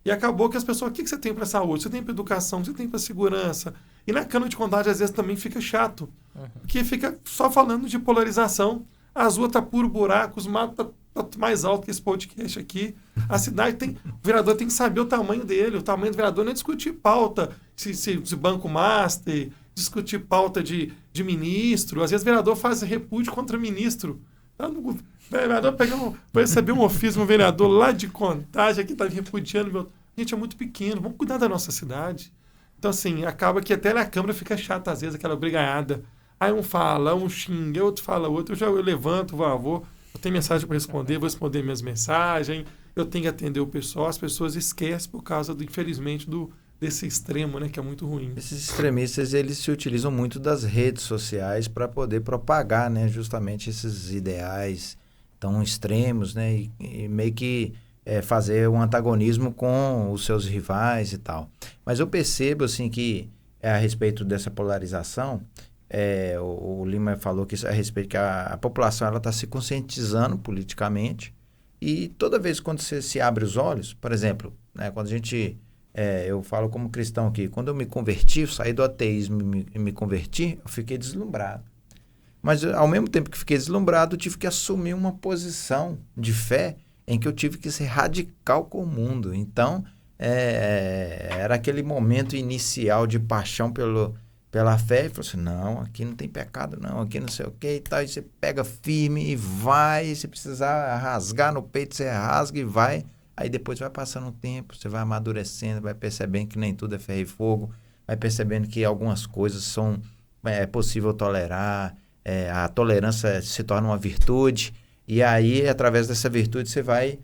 E acabou que as pessoas, o que você tem para saúde? Você tem para educação? Você tem para segurança? E na Câmara de Contagem, às vezes, também fica chato. Porque fica só falando de polarização. As ruas tá puro buraco, os matos tá mais alto que esse podcast aqui. A cidade tem... O vereador tem que saber o tamanho dele. O tamanho do vereador não é discutir pauta, se banco master, discutir pauta de ministro. Às vezes o vereador faz repúdio contra ministro. O vereador vai receber um ofício, um vereador lá de Contagem que está repudiando. Gente, é muito pequeno, vamos cuidar da nossa cidade. Então, assim, acaba que até na Câmara fica chata, às vezes, aquela brigaiada. Aí um fala, um xinga, outro fala outro. Eu levanto, vou. Eu tenho mensagem para responder, vou responder minhas mensagens. Eu tenho que atender o pessoal. As pessoas esquecem por causa, infelizmente, desse extremo, né, que é muito ruim. Esses extremistas, eles se utilizam muito das redes sociais para poder propagar, né, justamente esses ideais tão extremos, né, e meio que fazer um antagonismo com os seus rivais e tal. Mas eu percebo, assim, que a respeito dessa polarização, o Lima falou que a respeito que a população ela está se conscientizando politicamente e toda vez quando você se abre os olhos, por exemplo, né, quando a gente... eu falo como cristão aqui, quando eu me converti, eu saí do ateísmo e me converti, eu fiquei deslumbrado. Mas ao mesmo tempo que fiquei deslumbrado, eu tive que assumir uma posição de fé em que eu tive que ser radical com o mundo. Então, era aquele momento inicial de paixão pela fé, e falou assim, não, aqui não tem pecado não, aqui não sei o que e tal, e você pega firme e vai, se precisar rasgar no peito, você rasga e vai. Aí depois vai passando um tempo, você vai amadurecendo, vai percebendo que nem tudo é ferro e fogo, vai percebendo que algumas coisas são possível tolerar, a tolerância se torna uma virtude, e aí, através dessa virtude, você vai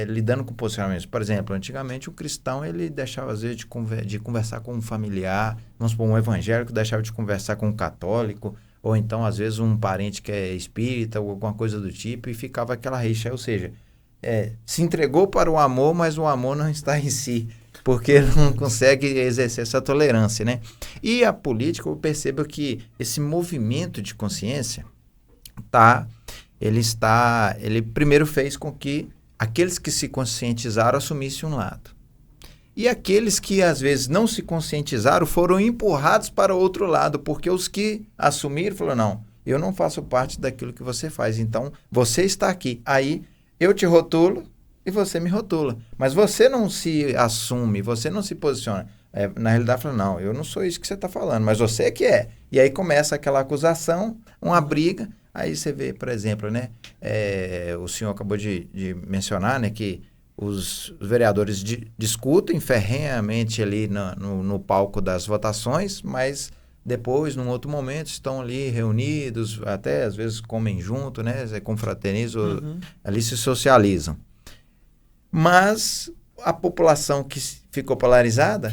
lidando com posicionamentos. Por exemplo, antigamente o cristão, ele deixava às vezes de conversar com um familiar, vamos supor, um evangélico deixava de conversar com um católico, ou então, às vezes, um parente que é espírita, ou alguma coisa do tipo, e ficava aquela rixa, ou seja... se entregou para o amor, mas o amor não está em si, porque não consegue exercer essa tolerância, né? E a política, eu percebo que esse movimento de consciência ele primeiro fez com que aqueles que se conscientizaram assumissem um lado. E aqueles que às vezes não se conscientizaram foram empurrados para o outro lado, porque os que assumiram falaram, não, eu não faço parte daquilo que você faz, então você está aqui. Aí eu te rotulo e você me rotula. Mas você não se assume, você não se posiciona. Na realidade, fala, não, eu não sou isso que você está falando, mas você que é. E aí começa aquela acusação, uma briga. Aí você vê, por exemplo, né, o senhor acabou de mencionar, né, que os vereadores discutem ferrenhamente ali no palco das votações, mas... depois, num outro momento, estão ali reunidos, até às vezes comem junto, né? Confraternizam, ali se socializam. Mas a população que ficou polarizada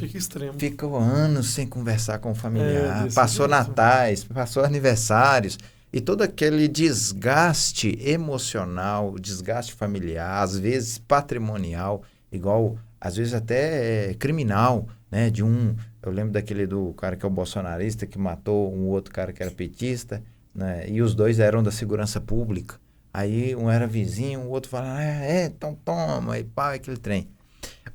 ficou anos sem conversar com o familiar, passou natais, passou aniversários, e todo aquele desgaste emocional, desgaste familiar, às vezes patrimonial, igual, às vezes até criminal, né? Eu lembro daquele do cara que é o bolsonarista, que matou um outro cara que era petista, né? E os dois eram da segurança pública. Aí um era vizinho, o outro falava, então toma, e pá, aquele trem.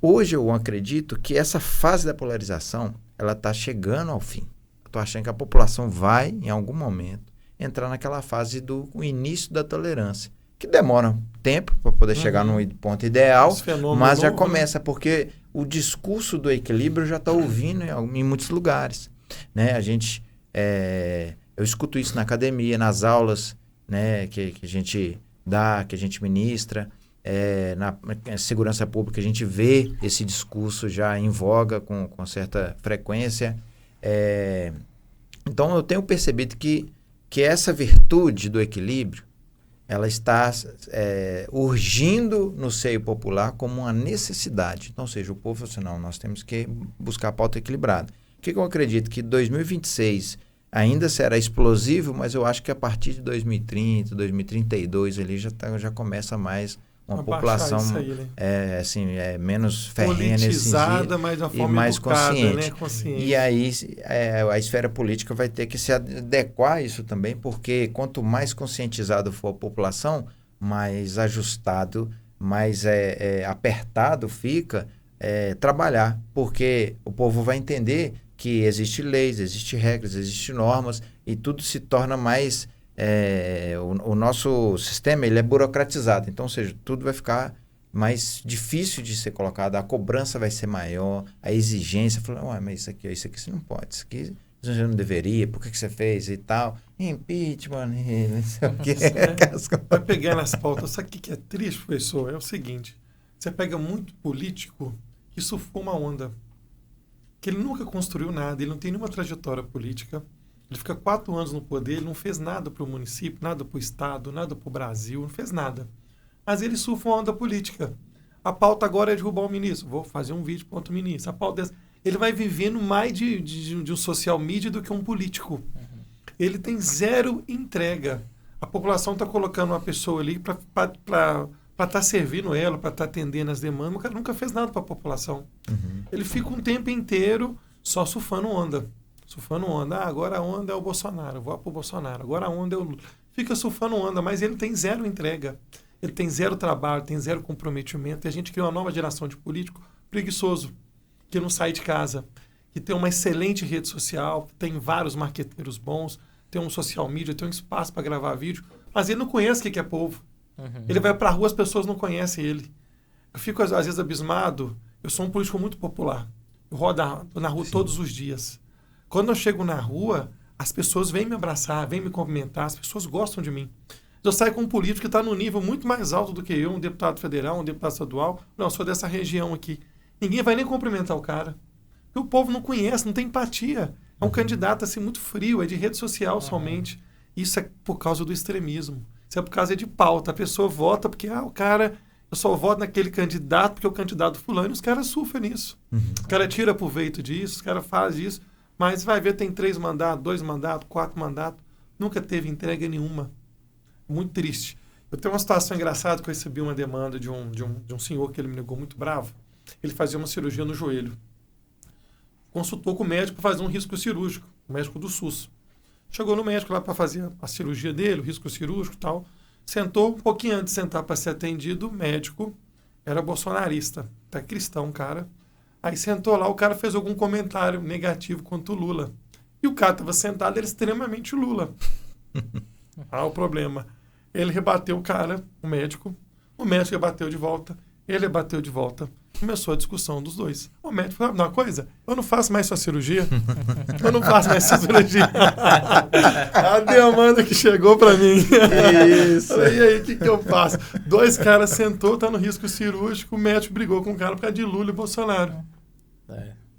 Hoje eu acredito que essa fase da polarização, ela está chegando ao fim. Estou achando que a população vai, em algum momento, entrar naquela fase do início da tolerância, que demora tempo para poder chegar no ponto ideal, mas já começa, porque o discurso do equilíbrio eu já está ouvindo em muitos lugares, né? Eu escuto isso na academia, nas aulas, né, que a gente dá, que a gente ministra, na segurança pública a gente vê esse discurso já em voga com certa frequência. Então eu tenho percebido que essa virtude do equilíbrio, ela está urgindo no seio popular como uma necessidade. Então, ou seja, o povo falou assim, não, nós temos que buscar a pauta equilibrada. O que eu acredito? Que 2026 ainda será explosivo, mas eu acho que a partir de 2030, 2032, ali já começa mais uma população menos ferrenha nesse sentido, mas de uma e forma mais educada, consciente. Né? Consciente. E aí a esfera política vai ter que se adequar a isso também, porque quanto mais conscientizado for a população, mais ajustado, mais apertado fica trabalhar, porque o povo vai entender que existem leis, existem regras, existem normas, e tudo se torna mais... o nosso sistema ele é burocratizado, então, ou seja, tudo vai ficar mais difícil de ser colocado, a cobrança vai ser maior, a exigência, falando, mas isso aqui você não pode, isso aqui você não deveria, por que você fez e tal, impeachment, não sei o quê. Vai pegar nas pautas, sabe o que é triste, professor? É o seguinte, você pega muito político que surfou uma onda, que ele nunca construiu nada, ele não tem nenhuma trajetória política. Ele fica 4 anos no poder, ele não fez nada para o município, nada para o Estado, nada para o Brasil, não fez nada. Mas ele surfa uma onda política. A pauta agora é derrubar o ministro. Vou fazer um vídeo contra o ministro. A pauta ele vai vivendo mais de um social media do que um político. Ele tem zero entrega. A população está colocando uma pessoa ali para estar servindo ela, para estar atendendo as demandas. O cara nunca fez nada para a população. Ele fica um tempo inteiro só surfando onda. Surfando onda. Agora a onda é o Bolsonaro. Vou pro Bolsonaro. Agora a onda é o Lula. Fica surfando onda, mas ele tem zero entrega. Ele tem zero trabalho, tem zero comprometimento. E a gente cria uma nova geração de político preguiçoso, que não sai de casa, que tem uma excelente rede social, tem vários marqueteiros bons, tem um social media, tem um espaço para gravar vídeo, mas ele não conhece o que é povo. Ele vai pra rua, as pessoas não conhecem ele. Eu fico, às vezes, abismado. Eu sou um político muito popular. Eu rodo na rua todos os dias. Quando eu chego na rua, as pessoas vêm me abraçar, vêm me cumprimentar, as pessoas gostam de mim. Eu saio com um político que está num nível muito mais alto do que eu, um deputado federal, um deputado estadual. Não, eu sou dessa região aqui. Ninguém vai nem cumprimentar o cara. Porque o povo não conhece, não tem empatia. É um candidato assim, muito frio, é de rede social somente. Isso é por causa do extremismo. Isso é por causa de pauta. A pessoa vota porque, o cara... Eu só voto naquele candidato porque é o candidato fulano. E os caras surfam nisso. O cara tira proveito disso, os caras fazem isso. Mas vai ver, tem 3 mandatos, 2 mandatos, 4 mandatos. Nunca teve entrega nenhuma. Muito triste. Eu tenho uma situação engraçada que eu recebi uma demanda de um senhor que ele me ligou muito bravo. Ele fazia uma cirurgia no joelho. Consultou com o médico para fazer um risco cirúrgico, o médico do SUS. Chegou no médico lá para fazer a cirurgia dele, o risco cirúrgico e tal. Sentou, um pouquinho antes de sentar para ser atendido, o médico era bolsonarista, até cristão, cara. Aí sentou lá, o cara fez algum comentário negativo contra o Lula. E o cara estava sentado, ele extremamente Lula. O problema. Ele rebateu o cara, o médico rebateu de volta, ele rebateu de volta. Começou a discussão dos dois. O médico falou, uma coisa, eu não faço mais sua cirurgia. Eu não faço mais sua cirurgia. A demanda que chegou pra mim. Isso. Falei, e aí, o que eu faço? 2 caras sentou, tá no risco cirúrgico, o médico brigou com o cara por causa de Lula e Bolsonaro.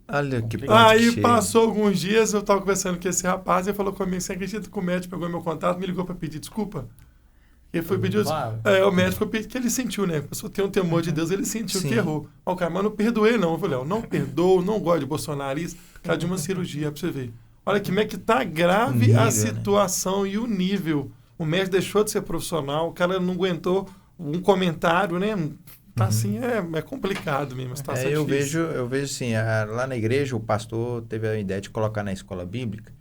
Olha que aí passou alguns dias, eu tava conversando com esse rapaz, ele falou comigo, você acredita que o médico pegou meu contato, me ligou pra pedir desculpa? Ele foi pedir... o médico pediu, que ele sentiu, né? A pessoa tem um temor de Deus, ele sentiu que errou. O cara, mas não perdoei, não. Eu falei, eu não perdoo, não gosto de bolsonarista, por causa de uma cirurgia, pra você ver. Olha como é que tá grave nível, a situação, né? E o nível. O médico deixou de ser profissional, o cara não aguentou um comentário, né? Tá assim, é complicado mesmo. Eu vejo assim, lá na igreja o pastor teve a ideia de colocar na escola bíblica,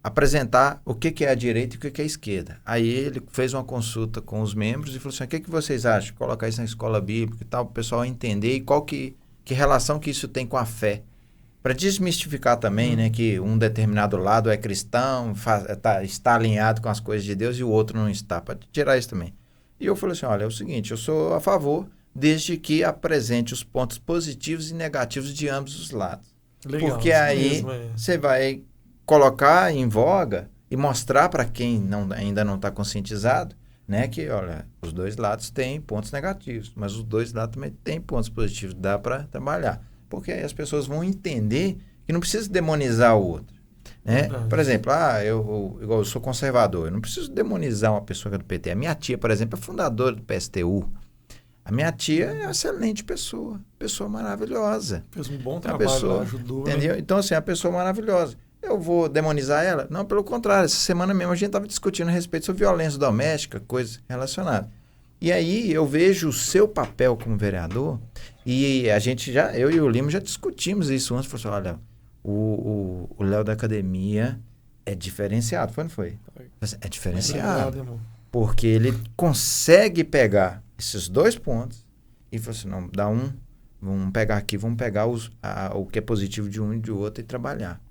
apresentar o que é a direita e o que é a esquerda. Aí ele fez uma consulta com os membros e falou assim, o que vocês acham? Colocar isso na escola bíblica e tal, para o pessoal entender e qual que relação que isso tem com a fé. Para desmistificar também, né, que um determinado lado é cristão, está alinhado com as coisas de Deus e o outro não está, para tirar isso também. E eu falei assim, olha, é o seguinte, eu sou a favor desde que apresente os pontos positivos e negativos de ambos os lados. Legal, porque aí você vai colocar em voga e mostrar para quem ainda não está conscientizado né? Que, olha, os dois lados têm pontos negativos, mas os dois lados também têm pontos positivos, dá para trabalhar. Porque aí as pessoas vão entender que não precisa demonizar o outro, né? Por exemplo, igual eu sou conservador, eu não preciso demonizar uma pessoa que é do PT. A minha tia, por exemplo, é fundadora do PSTU. A minha tia é uma excelente pessoa maravilhosa. Fez um bom trabalho, ajudou. Entendeu? Né? Então, assim, é uma pessoa maravilhosa. Eu vou demonizar ela? Não, pelo contrário. Essa semana mesmo a gente estava discutindo a respeito sobre violência doméstica, coisas relacionadas. E aí eu vejo o seu papel como vereador, e a gente eu e o Lima já discutimos isso antes. Falou assim, olha, o Léo da academia é diferenciado. Não foi? É diferenciado. Porque ele consegue pegar esses dois pontos e falou assim, não, vamos pegar aqui, vamos pegar o que é positivo de um e de outro e trabalhar.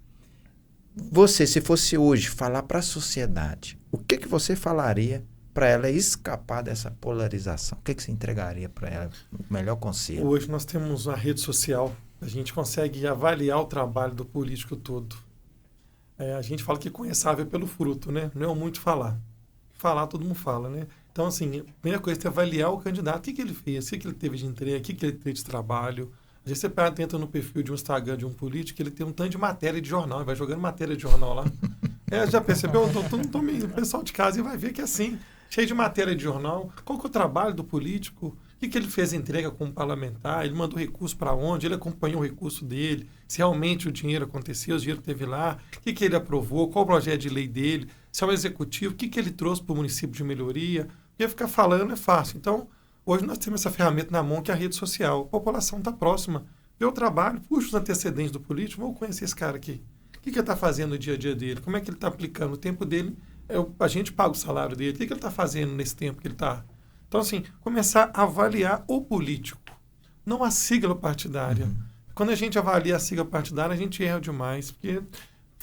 Você, se fosse hoje falar para a sociedade, o que você falaria para ela escapar dessa polarização? O que você entregaria para ela? O melhor conselho? Hoje nós temos uma rede social, a gente consegue avaliar o trabalho do político todo. A gente fala que conhece a árvore pelo fruto, né? Não é muito falar. Falar, todo mundo fala, né? Então, assim, a primeira coisa é avaliar o candidato, o que ele fez, o que ele teve de entrega, o que ele teve de trabalho. Às vezes você entra no perfil de um Instagram de um político, ele tem um tanto de matéria de jornal, vai jogando matéria de jornal lá. Já percebeu? O pessoal de casa vai ver que é assim, cheio de matéria de jornal. Qual que é o trabalho do político? O que ele fez entrega como parlamentar? Ele mandou recurso para onde? Ele acompanhou o recurso dele? Se realmente o dinheiro aconteceu, o dinheiro esteve lá? O que ele aprovou? Qual o projeto de lei dele? Se é o executivo, o que ele trouxe para o município de melhoria? Ia ficar falando é fácil. Então, hoje nós temos essa ferramenta na mão que é a rede social. A população está próxima. Vê o trabalho, puxa os antecedentes do político, vamos conhecer esse cara aqui. O que ele está fazendo no dia a dia dele? Como é que ele está aplicando? O tempo dele, a gente paga o salário dele. O que ele está fazendo nesse tempo que ele está? Então, assim, começar a avaliar o político, não a sigla partidária. Quando a gente avalia a sigla partidária, a gente erra demais, porque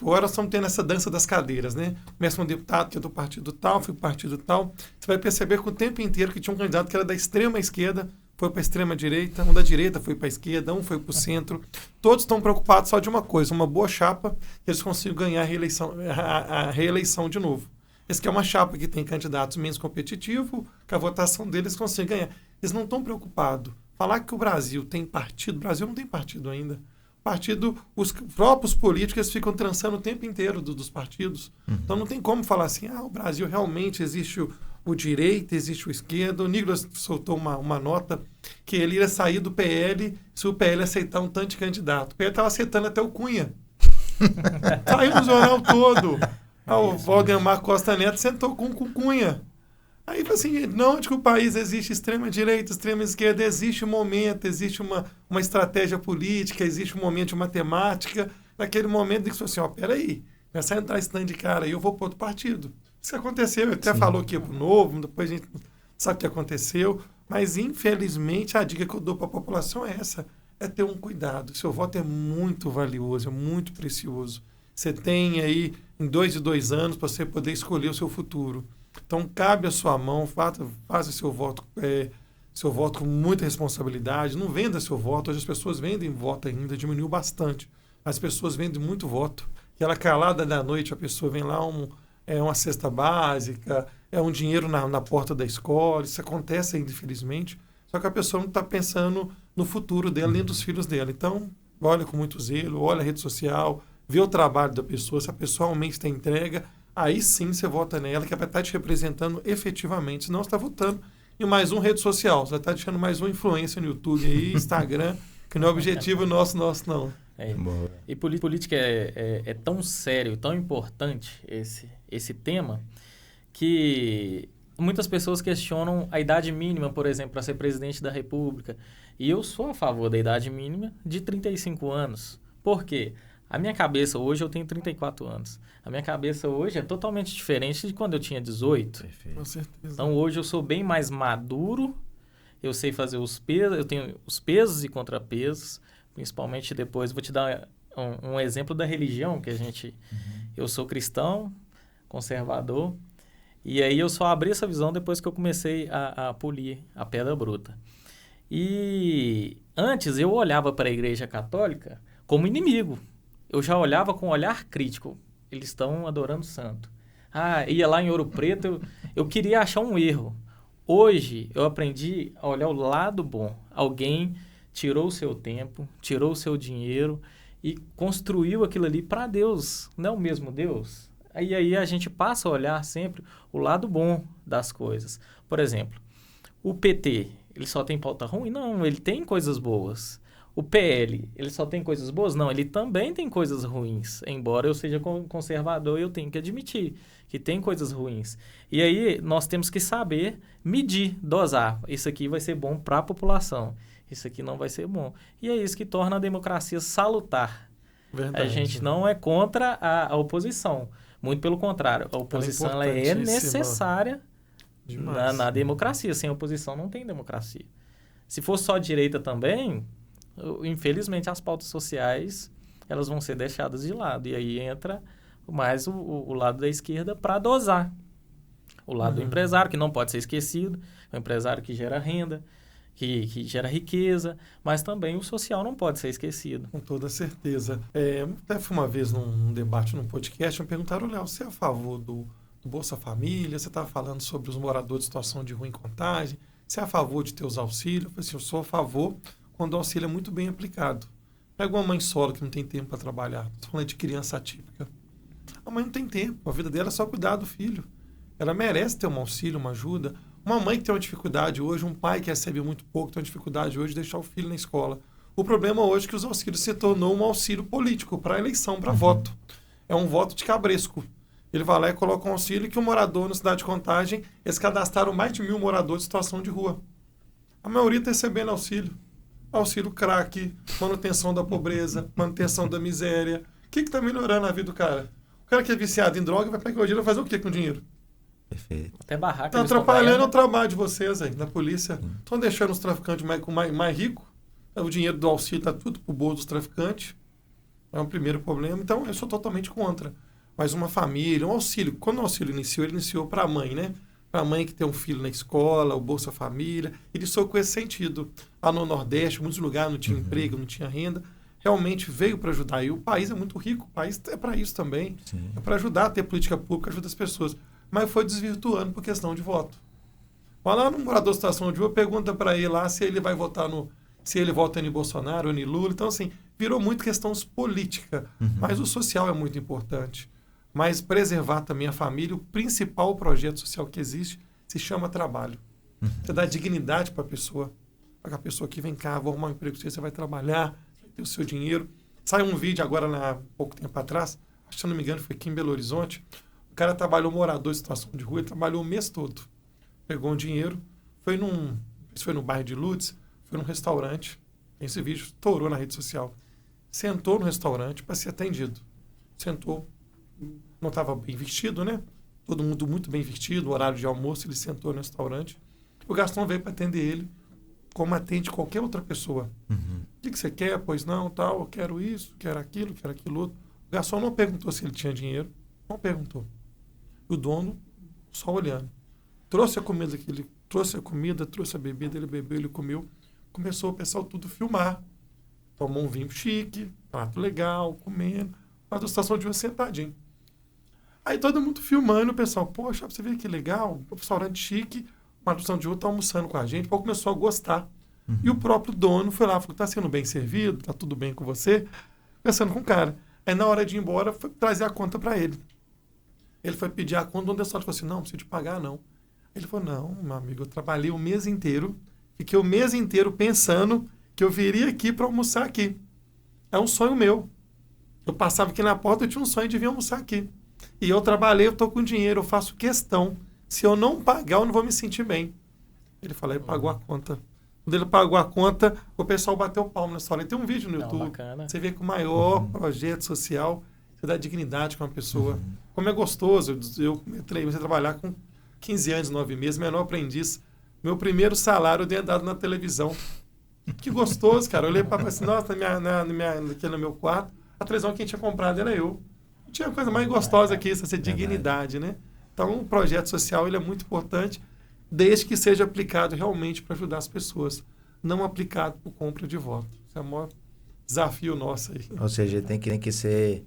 agora nós estamos tendo essa dança das cadeiras, né? Começa um deputado que é do partido tal, foi do partido tal. Você vai perceber que o tempo inteiro que tinha um candidato que era da extrema esquerda, foi para a extrema direita, um da direita foi para a esquerda, um foi para o centro. Todos estão preocupados só de uma coisa, uma boa chapa, que eles consigam ganhar a reeleição de novo. Esse que é uma chapa que tem candidatos menos competitivos, que a votação deles consiga ganhar. Eles não estão preocupados. Falar que o Brasil tem partido, o Brasil não tem partido ainda. Partido, os próprios políticos ficam trançando o tempo inteiro dos partidos. Então não tem como falar assim, o Brasil realmente existe o direito, existe o esquerdo. O Nicolas soltou uma nota que ele ia sair do PL se o PL aceitar um tanto de candidato. O PL estava aceitando até o Cunha. Saiu no jornal todo. O Valdemar Costa Neto sentou com o Cunha. Aí, assim, não de que o país existe extrema-direita, extrema-esquerda, existe um momento, existe uma estratégia política, existe um momento de matemática. Naquele momento, ele falou assim, peraí, começar a entrar esse tanto de cara aí, eu vou para outro partido. Isso aconteceu, ele até falou que ia para o Novo, depois a gente sabe o que aconteceu, mas, infelizmente, a dica que eu dou para a população é essa, é ter um cuidado. O seu voto é muito valioso, é muito precioso. Você tem aí, em 2 anos, para você poder escolher o seu futuro. Então, cabe à sua mão, faça seu voto com muita responsabilidade, não venda seu voto. Hoje as pessoas vendem voto ainda, diminuiu bastante. As pessoas vendem muito voto. Aquela calada da noite, a pessoa vem lá, uma cesta básica, é um dinheiro na porta da escola, isso acontece ainda, infelizmente. Só que a pessoa não está pensando no futuro dela, nem dos filhos dela. Então, olha com muito zelo, olha a rede social, vê o trabalho da pessoa, se a pessoa realmente tem entrega, aí sim você vota nela, que é para estar te representando efetivamente. Senão você está votando em mais uma rede social. Você vai estar deixando mais uma influência no YouTube aí, Instagram, que não é objetivo nosso não. E política é tão sério, tão importante esse tema, que muitas pessoas questionam a idade mínima, por exemplo, para ser presidente da República. E eu sou a favor da idade mínima de 35 anos. Por quê? A minha cabeça hoje, eu tenho 34 anos. A minha cabeça hoje é totalmente diferente de quando eu tinha 18. Perfeito. Com certeza. Então, hoje eu sou bem mais maduro, eu sei fazer os pesos, eu tenho os pesos e contrapesos, principalmente depois. Vou te dar um exemplo da religião, que eu sou cristão, conservador, e aí eu só abri essa visão depois que eu comecei a polir a pedra bruta. E antes eu olhava para a Igreja Católica como inimigo. Eu já olhava com um olhar crítico. Eles estão adorando santo. Ia lá em Ouro Preto, eu queria achar um erro. Hoje, eu aprendi a olhar o lado bom. Alguém tirou o seu tempo, tirou o seu dinheiro e construiu aquilo ali para Deus, não é o mesmo Deus? Aí a gente passa a olhar sempre o lado bom das coisas. Por exemplo, o PT, ele só tem pauta ruim? Não, ele tem coisas boas. O PL, ele só tem coisas boas? Não, ele também tem coisas ruins. Embora eu seja conservador, eu tenho que admitir que tem coisas ruins. E aí nós temos que saber medir, dosar. Isso aqui vai ser bom para a população. Isso aqui não vai ser bom. E é isso que torna a democracia salutar. Verdade. A gente não é contra a oposição. Muito pelo contrário. A oposição ela é necessária na democracia. Sem oposição não tem democracia. Se for só direita também, infelizmente as pautas sociais elas vão ser deixadas de lado. E aí entra mais o lado da esquerda para dosar. O lado do empresário, que não pode ser esquecido. O empresário que gera renda, que gera riqueza, mas também o social não pode ser esquecido. Com toda certeza. Até fui uma vez num debate, num podcast, me perguntaram, Léo, você é a favor do Bolsa Família? Você estava falando sobre os moradores de situação de rua em Contagem? Você é a favor de ter os auxílios? Eu falei assim, eu sou a favor quando o auxílio é muito bem aplicado. Pega uma mãe solo que não tem tempo para trabalhar. Estou falando de criança atípica. A mãe não tem tempo. A vida dela é só cuidar do filho. Ela merece ter um auxílio, uma ajuda. Uma mãe que tem uma dificuldade hoje, um pai que recebe muito pouco, tem uma dificuldade hoje de deixar o filho na escola. O problema hoje é que os auxílios se tornou um auxílio político para eleição, para voto. É um voto de cabresco. Ele vai lá e coloca um auxílio que o morador na cidade de Contagem, eles cadastraram mais de 1.000 moradores de situação de rua. A maioria está recebendo auxílio. Auxílio crack, manutenção da pobreza, manutenção da miséria. O que está melhorando a vida do cara? O cara que é viciado em droga vai pegar o dinheiro e fazer o que com o dinheiro? Perfeito. Até barraca. Está atrapalhando o trabalho de vocês aí, da polícia. Estão deixando os traficantes mais ricos. O dinheiro do auxílio está tudo para o bolso dos traficantes. É um primeiro problema. Então, eu sou totalmente contra. Mas uma família, um auxílio. Quando o auxílio iniciou, ele iniciou para a mãe, né? Para a mãe que tem um filho na escola, o Bolsa Família. Ele iniciou com esse sentido. Lá no Nordeste, muitos lugares não tinha emprego, não tinha renda. Realmente veio para ajudar. E o país é muito rico. O país é para isso também. Sim. É para ajudar a ter política pública, ajuda as pessoas. Mas foi desvirtuando por questão de voto. Vai lá no morador de situação de rua, pergunta para ele lá se ele vai votar se ele vota em Bolsonaro ou em Lula. Então, assim, virou muito questão política. Mas o social é muito importante. Mas preservar também a família, o principal projeto social que existe se chama trabalho. Você dá dignidade para a pessoa. Para que a pessoa que vem cá, vou arrumar um emprego, você vai trabalhar, vai ter o seu dinheiro. Saiu um vídeo agora, há pouco tempo atrás, se eu não me engano, foi aqui em Belo Horizonte. O cara trabalhou morador em situação de rua, ele trabalhou o mês todo. Pegou um dinheiro, foi no bairro de Lourdes, foi num restaurante. Esse vídeo estourou na rede social. Sentou no restaurante para ser atendido. Sentou, não estava bem vestido, né? Todo mundo muito bem vestido, horário de almoço, ele sentou no restaurante. O garçom veio para atender ele, como atende qualquer outra pessoa. O que você quer? Pois não, tal, eu quero isso, quero aquilo outro. O garçom não perguntou se ele tinha dinheiro, não perguntou. O dono, só olhando. Trouxe a comida, trouxe a bebida, ele bebeu, ele comeu. Começou o pessoal tudo filmar. Tomou um vinho chique, prato legal, comendo. Mas a situação de um sentadinho. Aí todo mundo filmando, o pessoal, poxa, você vê que legal, um restaurante chique, uma situação de outro tá almoçando com a gente. O pessoal começou a gostar. E o próprio dono foi lá, falou, tá sendo bem servido, tá tudo bem com você? Pensando com o cara. Aí na hora de ir embora, foi trazer a conta para ele. Ele foi pedir a conta, o dono da restaurante falou assim, não precisa te pagar, não. Ele falou, não, meu amigo, eu trabalhei o mês inteiro, fiquei o mês inteiro pensando que eu viria aqui para almoçar aqui. É um sonho meu. Eu passava aqui na porta, eu tinha um sonho de vir almoçar aqui. E eu trabalhei, eu estou com dinheiro, eu faço questão. Se eu não pagar, eu não vou me sentir bem. Ele falou, ele pagou a conta. Quando ele pagou a conta, o pessoal bateu palmo na sala. Tem um vídeo no YouTube. Bacana. Você vê que o maior projeto social, você dá dignidade com uma pessoa. Como é gostoso. Eu comecei a trabalhar com 15 anos, 9 meses, menor aprendiz. Meu primeiro salário eu dei dado na televisão. Que gostoso, cara. Eu olhei para assim, nossa, aqui no meu quarto, a televisão que a gente tinha comprado era eu. Não tinha coisa mais gostosa que isso, essa dignidade, né? Então, o projeto social ele é muito importante, desde que seja aplicado realmente para ajudar as pessoas, não aplicado por compra de voto. Esse é o maior desafio nosso aí. Ou seja, tem que ser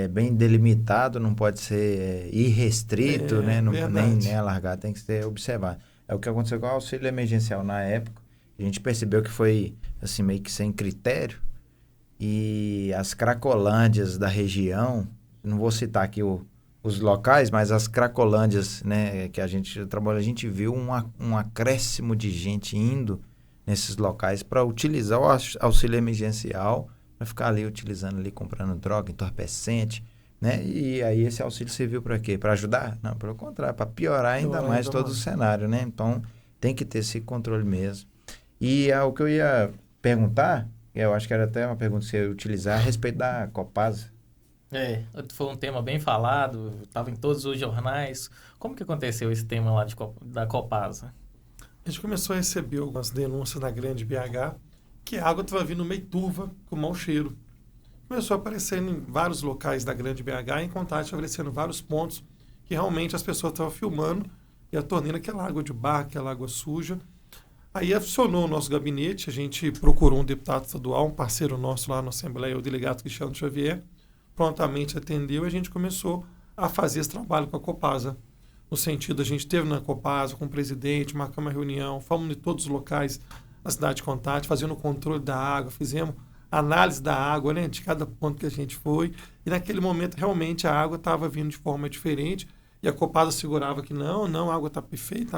bem delimitado, não pode ser irrestrito, né? Não, nem alargado, tem que ser observado. É o que aconteceu com o auxílio emergencial na época. A gente percebeu que foi assim meio que sem critério e as cracolândias da região, não vou citar aqui os locais, mas as cracolândias, né, que a gente trabalha, a gente viu um acréscimo de gente indo nesses locais para utilizar o auxílio emergencial, para ficar ali utilizando ali, comprando droga, entorpecente, né? E aí esse auxílio serviu para quê? Para ajudar? Não, pelo contrário, para piorar ainda mais todo o cenário, né? Então, tem que ter esse controle mesmo. E o que eu ia perguntar, eu acho que era até uma pergunta que você ia utilizar, a respeito da Copasa. Foi um tema bem falado, estava em todos os jornais. Como que aconteceu esse tema lá da Copasa? A gente começou a receber algumas denúncias na Grande BH que a água estava vindo meio turva, com mau cheiro. Começou a aparecer em vários locais da Grande BH, em Contagem, estabelecendo vários pontos que realmente as pessoas estavam filmando e a torneira, aquela água de bar, aquela água suja. Aí acionou o nosso gabinete, a gente procurou um deputado estadual, um parceiro nosso lá na Assembleia, o delegado Cristiano Xavier, prontamente atendeu e a gente começou a fazer esse trabalho com a Copasa. No sentido, a gente esteve na Copasa com o presidente, marcamos uma reunião, fomos em todos os locais da cidade de Contagem, fazendo o controle da água, fizemos análise da água, né, de cada ponto que a gente foi, e naquele momento realmente a água estava vindo de forma diferente, e a Copasa segurava que não, a água está perfeita,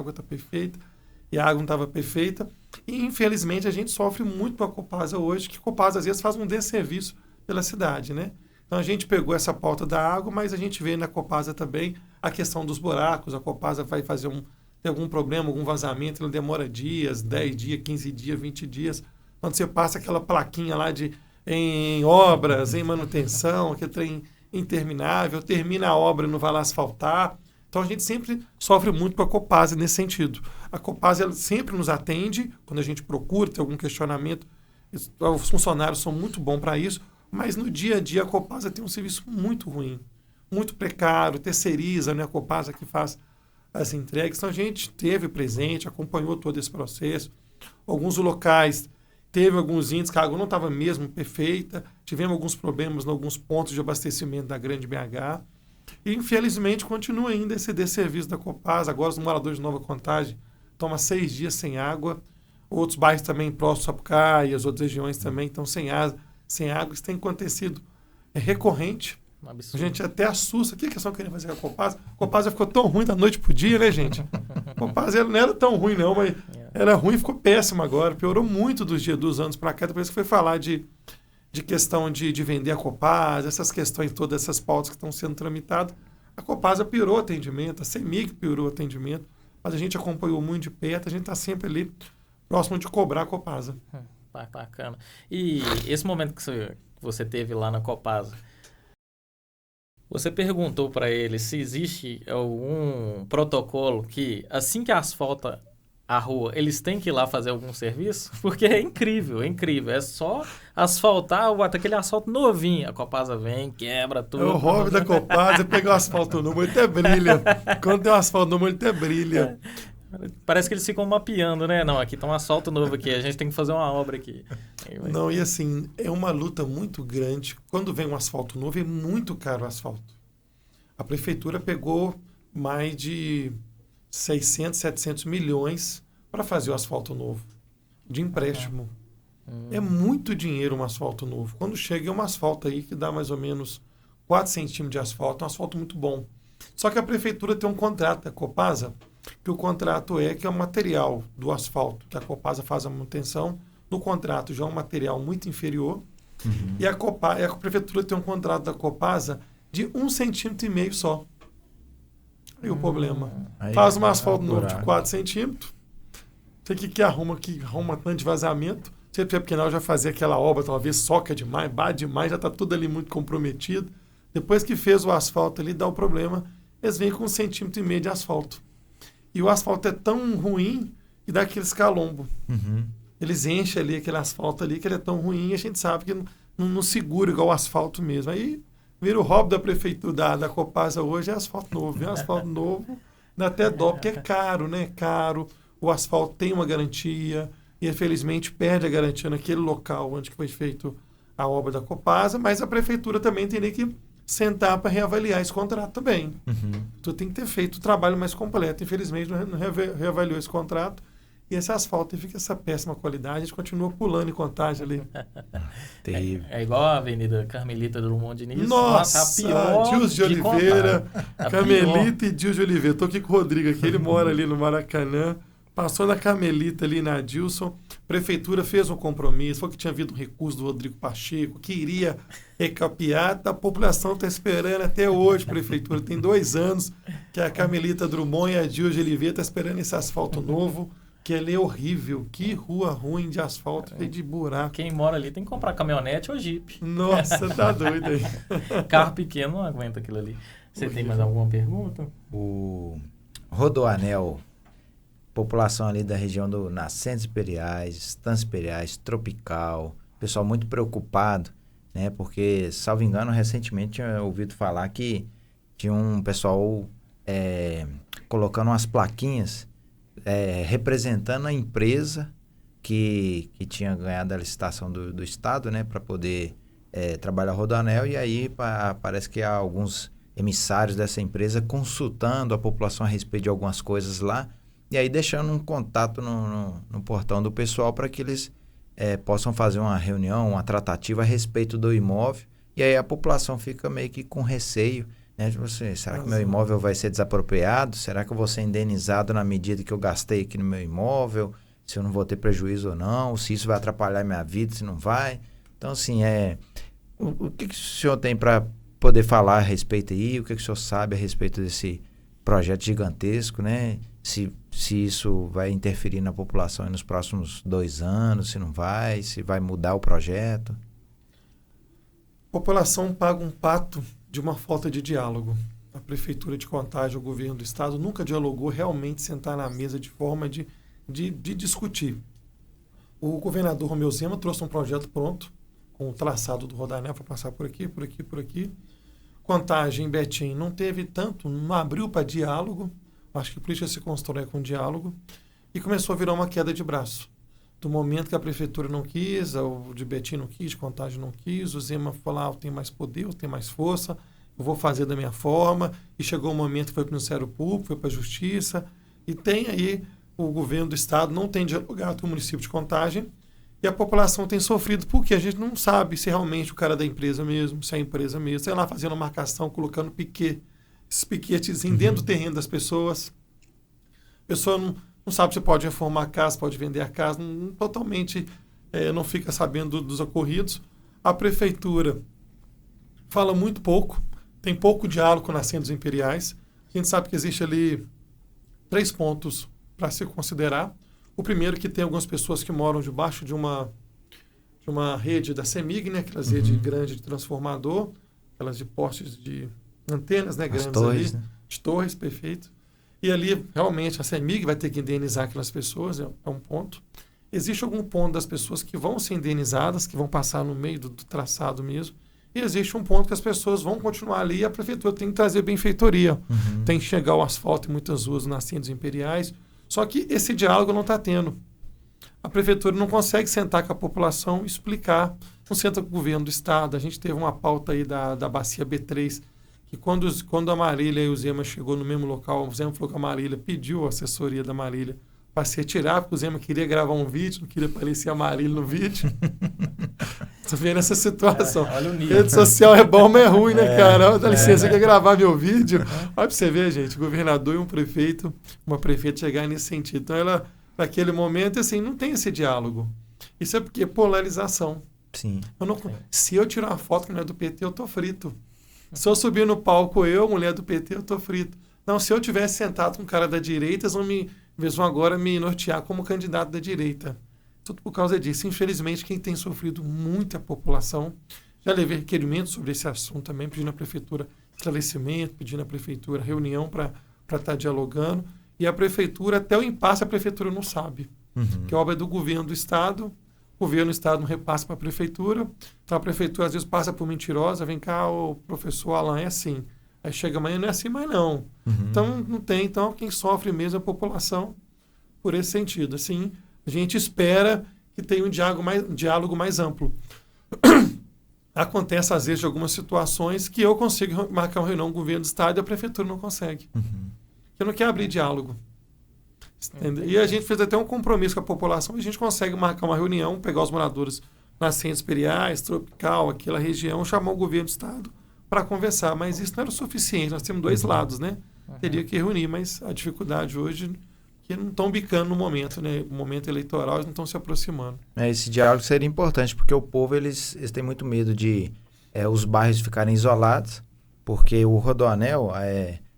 e a água não estava perfeita, e infelizmente a gente sofre muito com a Copasa hoje, que a Copasa às vezes faz um desserviço pela cidade, né? Então a gente pegou essa pauta da água, mas a gente vê na Copasa também a questão dos buracos, a Copasa vai fazer tem algum problema, algum vazamento, ele demora dias, 10 dias, 15 dias, 20 dias, quando você passa aquela plaquinha lá em obras, em manutenção, aquele trem interminável, termina a obra e não vai lá asfaltar. Então a gente sempre sofre muito com a Copasa nesse sentido. A Copasa ela sempre nos atende, quando a gente procura ter algum questionamento, os funcionários são muito bons para isso, mas no dia a dia a Copasa tem um serviço muito ruim, muito precário, terceiriza, né? A Copasa que faz as entregas. Então a gente teve presente, acompanhou todo esse processo. Alguns locais teve alguns índices que a água não estava mesmo perfeita, tivemos alguns problemas em alguns pontos de abastecimento da Grande BH. E, infelizmente, continua ainda esse desserviço da Copasa. Agora, os moradores de Nova Contagem tomam 6 dias sem água. Outros bairros também próximos a Sapucaí, as outras regiões também estão sem água. Isso tem acontecido recorrente. A gente até assusta. O que eles estão querendo fazer com a Copasa? A Copasa ficou tão ruim da noite pro dia, né, gente? A Copasa não era tão ruim, não, mas era ruim e ficou péssima agora. Piorou muito dos anos para cá. Depois que foi falar de questão de vender a Copasa, essas questões, todas essas pautas que estão sendo tramitadas, a Copasa piorou o atendimento, a CEMIG piorou o atendimento, mas a gente acompanhou muito de perto, a gente está sempre ali próximo de cobrar a Copasa. Bacana. E esse momento que você teve lá na Copasa, você perguntou para ele se existe algum protocolo que, assim que asfalta a rua, eles têm que ir lá fazer algum serviço? Porque é incrível. É só asfaltar, aquele asfalto novinho. A Copasa vem, quebra tudo. É o hobby da Copasa, pegar o asfalto novo, ele até brilha. Quando tem um asfalto novo, ele até brilha. Parece que eles ficam mapeando, né? Não, aqui tá um asfalto novo aqui, a gente tem que fazer uma obra aqui. Não, e assim, é uma luta muito grande. Quando vem um asfalto novo, é muito caro o asfalto. A prefeitura pegou mais de 600, 700 milhões para fazer o asfalto novo, de empréstimo. É muito dinheiro um asfalto novo. Quando chega, é um asfalto aí que dá mais ou menos 4 centímetros de asfalto, é um asfalto muito bom. Só que a prefeitura tem um contrato da Copasa, que o contrato que é o material do asfalto, que a Copasa faz a manutenção. No contrato já é um material muito inferior. E a prefeitura tem um contrato da Copasa de 1,5 centímetro só. E o problema? Faz um asfalto novo de 4 centímetros. Você que arruma tanto de vazamento. Você porque não já fazia aquela obra, talvez soca demais, bate demais, já está tudo ali muito comprometido. Depois que fez o asfalto ali, dá o problema. Eles vêm com 1,5 centímetro de asfalto. E o asfalto é tão ruim que dá aqueles calombo. Eles enchem ali aquele asfalto ali, que ele é tão ruim, e a gente sabe que não segura igual o asfalto mesmo. Aí vira o hobby da prefeitura, da Copasa hoje, é asfalto novo. Vem asfalto novo, dá até dó, porque é caro, né? É caro. O asfalto tem uma garantia, e infelizmente perde a garantia naquele local onde foi feito a obra da Copasa, mas a prefeitura também tem que sentar para reavaliar esse contrato também. Tu tem que ter feito o trabalho mais completo. Infelizmente, não reavaliou esse contrato. E esse asfalto fica essa péssima qualidade. A gente continua pulando em Contagem ali. Terrível. É igual a Avenida Carmelita Drummond de Diniz. Nossa, a pior Dias de Oliveira, A Carmelita e Dias de Oliveira. Estou aqui com o Rodrigo aqui, ele mora ali no Maracanã. Passou na Carmelita ali na Dilson. Prefeitura fez um compromisso, foi que tinha havido um recurso do Rodrigo Pacheco, que iria recapear. A população está esperando até hoje, prefeitura. Tem 2 anos que a Carmelita Drummond e a Dias de Oliveira estão esperando esse asfalto novo. Que ele é horrível. Que rua ruim de asfalto, cheio de buraco. Quem mora ali tem que comprar caminhonete ou jipe. Nossa, tá doido aí. Carro pequeno não aguenta aquilo ali. Você tem mais alguma pergunta? O Rodoanel, população ali da região do Nascentes Imperiais, Estâncias Imperiais, Tropical, pessoal muito preocupado, né? Porque, salvo engano, recentemente tinha ouvido falar que tinha um pessoal colocando umas plaquinhas representando a empresa que tinha ganhado a licitação do Estado, né, para poder trabalhar o Rodoanel, e aí parece que há alguns emissários dessa empresa consultando a população a respeito de algumas coisas lá, e aí deixando um contato no portão do pessoal para que eles possam fazer uma reunião, uma tratativa a respeito do imóvel, e aí a população fica meio que com receio, né? Tipo assim, será que meu imóvel vai ser desapropriado? Será que eu vou ser indenizado na medida que eu gastei aqui no meu imóvel? Se eu não vou ter prejuízo ou não? Se isso vai atrapalhar a minha vida, se não vai? Então, assim, o que o senhor tem para poder falar a respeito aí? O que o senhor sabe a respeito desse projeto gigantesco, né? Se isso vai interferir na população nos próximos 2 anos, se não vai, se vai mudar o projeto? A população paga um pato de uma falta de diálogo. A Prefeitura de Contagem, o governo do Estado, nunca dialogou realmente, sentar na mesa de forma de discutir. O governador Romeu Zema trouxe um projeto pronto, com o traçado do Rodoanel para passar por aqui, por aqui, por aqui. Contagem, Betim, não teve tanto, não abriu para diálogo. Acho que política se constrói com diálogo. E começou a virar uma queda de braço. Do momento que a Prefeitura não quis, o de Betim não quis, de Contagem não quis, o Zema falou, eu tenho mais poder, eu tenho mais força, eu vou fazer da minha forma. E chegou o momento que foi para o Ministério Público, foi para a Justiça. E tem aí, o governo do Estado não tem dialogado com o município de Contagem. E a população tem sofrido, porque a gente não sabe se realmente o cara é da empresa mesmo, se é a empresa mesmo. Sei lá, fazendo marcação, colocando esses piquetes dentro do terreno das pessoas. A pessoa não sabe se pode reformar a casa, pode vender a casa, totalmente não fica sabendo dos ocorridos. A Prefeitura fala muito pouco, tem pouco diálogo com Nascentes Imperiais. A gente sabe que existe ali 3 pontos para se considerar. O primeiro que tem algumas pessoas que moram debaixo de uma rede da CEMIG, né? Aquelas redes grandes de transformador, aquelas de postes de antenas, né? Grandes torres, ali, né? De torres, perfeito. E ali, realmente, a CEMIG vai ter que indenizar aquelas pessoas, é um ponto. Existe algum ponto das pessoas que vão ser indenizadas, que vão passar no meio do traçado mesmo. E existe um ponto que as pessoas vão continuar ali e a Prefeitura tem que trazer benfeitoria. Tem que chegar o asfalto em muitas ruas Nascentes Imperiais. Só que esse diálogo não está tendo. A Prefeitura não consegue sentar com a população e explicar. Não senta com o governo do Estado. A gente teve uma pauta aí da bacia B3, que quando a Marília e o Zema chegou no mesmo local, o Zema falou que a Marília pediu a assessoria da Marília para se retirar, porque o Zema queria gravar um vídeo, não queria aparecer a Marília no vídeo. Você vendo essa situação. Olha o nível. Rede social é bom, mas é ruim, né, cara? Dá licença, quer gravar meu vídeo? Olha para você ver, gente, o governador e uma prefeita chegar nesse sentido. Então, ela, naquele momento, assim, não tem esse diálogo. Isso é porque polarização. Sim. Se eu tirar uma foto que não é do PT, eu tô frito. Se eu subir no palco, mulher do PT, eu tô frito. Não, se eu tivesse sentado com um cara da direita, eles vão agora me nortear como candidato da direita. Tudo por causa disso. Infelizmente, quem tem sofrido muito é a população. Já levei requerimentos sobre esse assunto também, pedindo à Prefeitura esclarecimento, pedindo à Prefeitura reunião para estar dialogando. E a Prefeitura, até o impasse, a Prefeitura não sabe. Que a obra é do governo do Estado, o governo do Estado não repassa para a Prefeitura. Então, a Prefeitura, às vezes, passa por mentirosa. Vem cá, o professor Alain, é assim. Aí chega amanhã, não é assim mais não. Então, não tem. Então, quem sofre mesmo é a população por esse sentido. Assim, a gente espera que tenha um diálogo mais amplo. Acontece, às vezes, de algumas situações que eu consigo marcar uma reunião com o governo do Estado e a prefeitura não consegue. Porque não quer abrir diálogo. Entendeu? E a gente fez até um compromisso com a população, a gente consegue marcar uma reunião, pegar os moradores nas Centros Imperiais, Tropical, aquela região, chamar o governo do Estado para conversar. Mas isso não era o suficiente, nós temos dois lados, né? Teria que reunir, mas a dificuldade hoje que não estão bicando no momento, né? O momento eleitoral, eles não estão se aproximando. Esse diálogo seria importante, porque o povo, eles têm muito medo de os bairros ficarem isolados, porque o Rodoanel,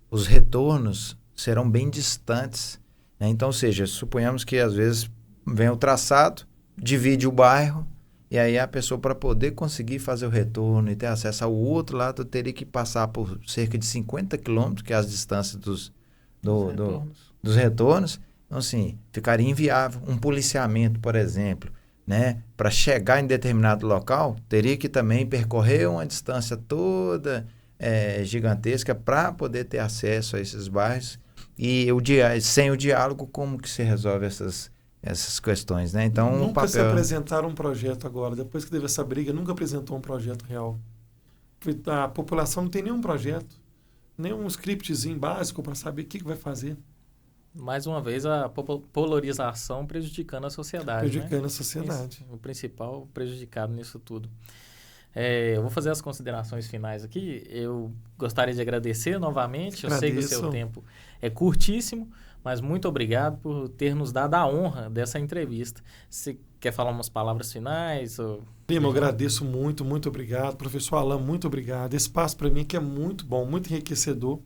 os retornos serão bem distantes, né? Então, ou seja, suponhamos que às vezes vem o traçado, divide o bairro, e aí a pessoa, para poder conseguir fazer o retorno e ter acesso ao outro lado, teria que passar por cerca de 50 quilômetros, que é as distâncias dos retornos. Então, assim, ficaria inviável. Um policiamento, por exemplo, né, para chegar em determinado local, teria que também percorrer uma distância toda gigantesca para poder ter acesso a esses bairros. E sem o diálogo, como que se resolve essas questões, né? Então, nunca se apresentaram um projeto agora. Depois que teve essa briga, nunca apresentou um projeto real. A população não tem nenhum projeto, nenhum scriptzinho básico para saber o que vai fazer. Mais uma vez, a polarização prejudicando a sociedade. Prejudicando a sociedade. Esse, o principal prejudicado nisso tudo. Eu vou fazer as considerações finais aqui. Eu gostaria de agradecer novamente. Eu sei que o seu tempo é curtíssimo, mas muito obrigado por ter nos dado a honra dessa entrevista. Você quer falar umas palavras finais? Lima, eu agradeço muito, muito obrigado. Professor Alain, muito obrigado. Esse espaço para mim que é muito bom, muito enriquecedor.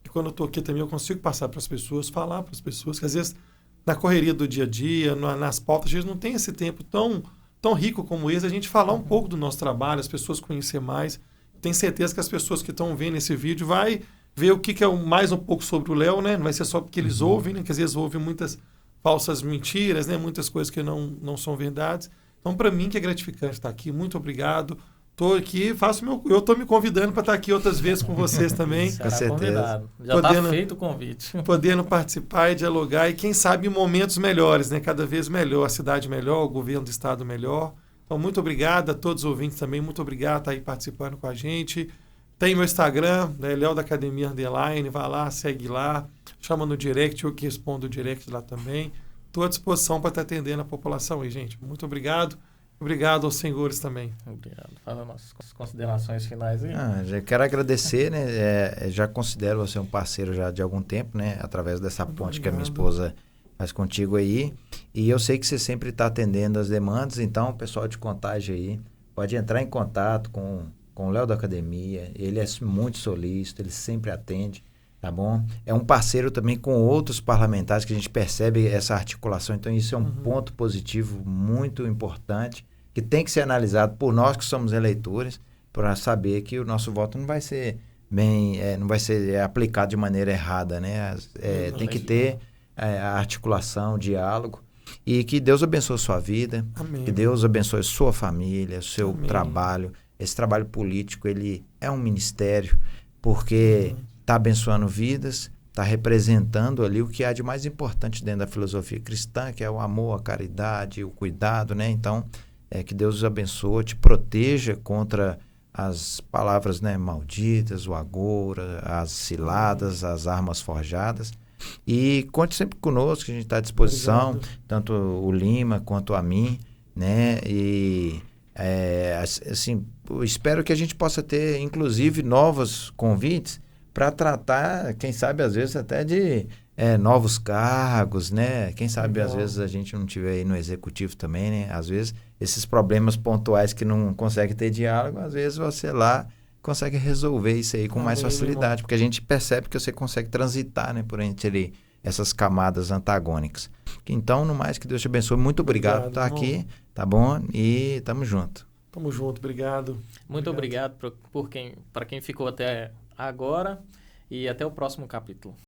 E quando eu estou aqui também eu consigo passar para as pessoas, falar para as pessoas, que às vezes na correria do dia a dia, nas pautas, a gente não tem esse tempo tão rico como esse, a gente falar um pouco do nosso trabalho, as pessoas conhecer mais. Tenho certeza que as pessoas que estão vendo esse vídeo vai ver o que é mais um pouco sobre o Léo, né? Não vai ser só porque eles ouvem, né? Que às vezes ouvem muitas falsas mentiras, né? Muitas coisas que não são verdades. Então, para mim, que é gratificante estar aqui. Muito obrigado. Estou aqui, eu estou me convidando para estar aqui outras vezes com vocês também. Com certeza. Já está feito o convite. Podendo participar e dialogar e, quem sabe, em momentos melhores, né? Cada vez melhor, a cidade melhor, o governo do estado melhor. Então, muito obrigado a todos os ouvintes também. Muito obrigado por estar aí participando com a gente. Tem meu Instagram, né? Léo da Academia _. Vai lá, segue lá. Chama no direct, eu que respondo o direct lá também. Estou à disposição para estar atendendo a população aí, gente. Muito obrigado. Obrigado aos senhores também. Obrigado. Fala nossas considerações finais aí. Já quero agradecer, né? Já considero você um parceiro já de algum tempo, né? Através dessa ponte que a minha esposa faz contigo aí. E eu sei que você sempre está atendendo as demandas, então, pessoal de Contagem aí, pode entrar em contato com o Léo da Academia. Ele é muito solícito, ele sempre atende, tá bom? É um parceiro também com outros parlamentares, que a gente percebe essa articulação. Então, isso é um ponto positivo muito importante, que tem que ser analisado por nós que somos eleitores, para saber que o nosso voto não vai ser não vai ser aplicado de maneira errada, né? Tem que ter a articulação, o diálogo. E que Deus abençoe a sua vida. Amém. Que Deus abençoe a sua família, o seu Amém. trabalho. Esse trabalho político, ele é um ministério, porque está abençoando vidas, está representando ali o que há de mais importante dentro da filosofia cristã, que é o amor, a caridade, o cuidado, né? Então, que Deus os abençoe, te proteja contra as palavras, né, malditas, o agora, as ciladas, as armas forjadas. E conte sempre conosco, que a gente está à disposição. Obrigado. Tanto o Lima quanto a mim, né? E assim, espero que a gente possa ter, inclusive, novos convites para tratar, quem sabe, às vezes, até de novos cargos, né? Quem sabe, às vezes, a gente não tiver aí no executivo também, né? Às vezes, esses problemas pontuais que não consegue ter diálogo, às vezes você lá consegue resolver isso aí com mais facilidade, porque a gente percebe que você consegue transitar, né, por entre essas camadas antagônicas. Então, no mais, que Deus te abençoe. Muito obrigado por estar aqui, tá bom? E tamo junto. Tamo junto, obrigado. Muito obrigado para quem ficou até agora, e até o próximo capítulo.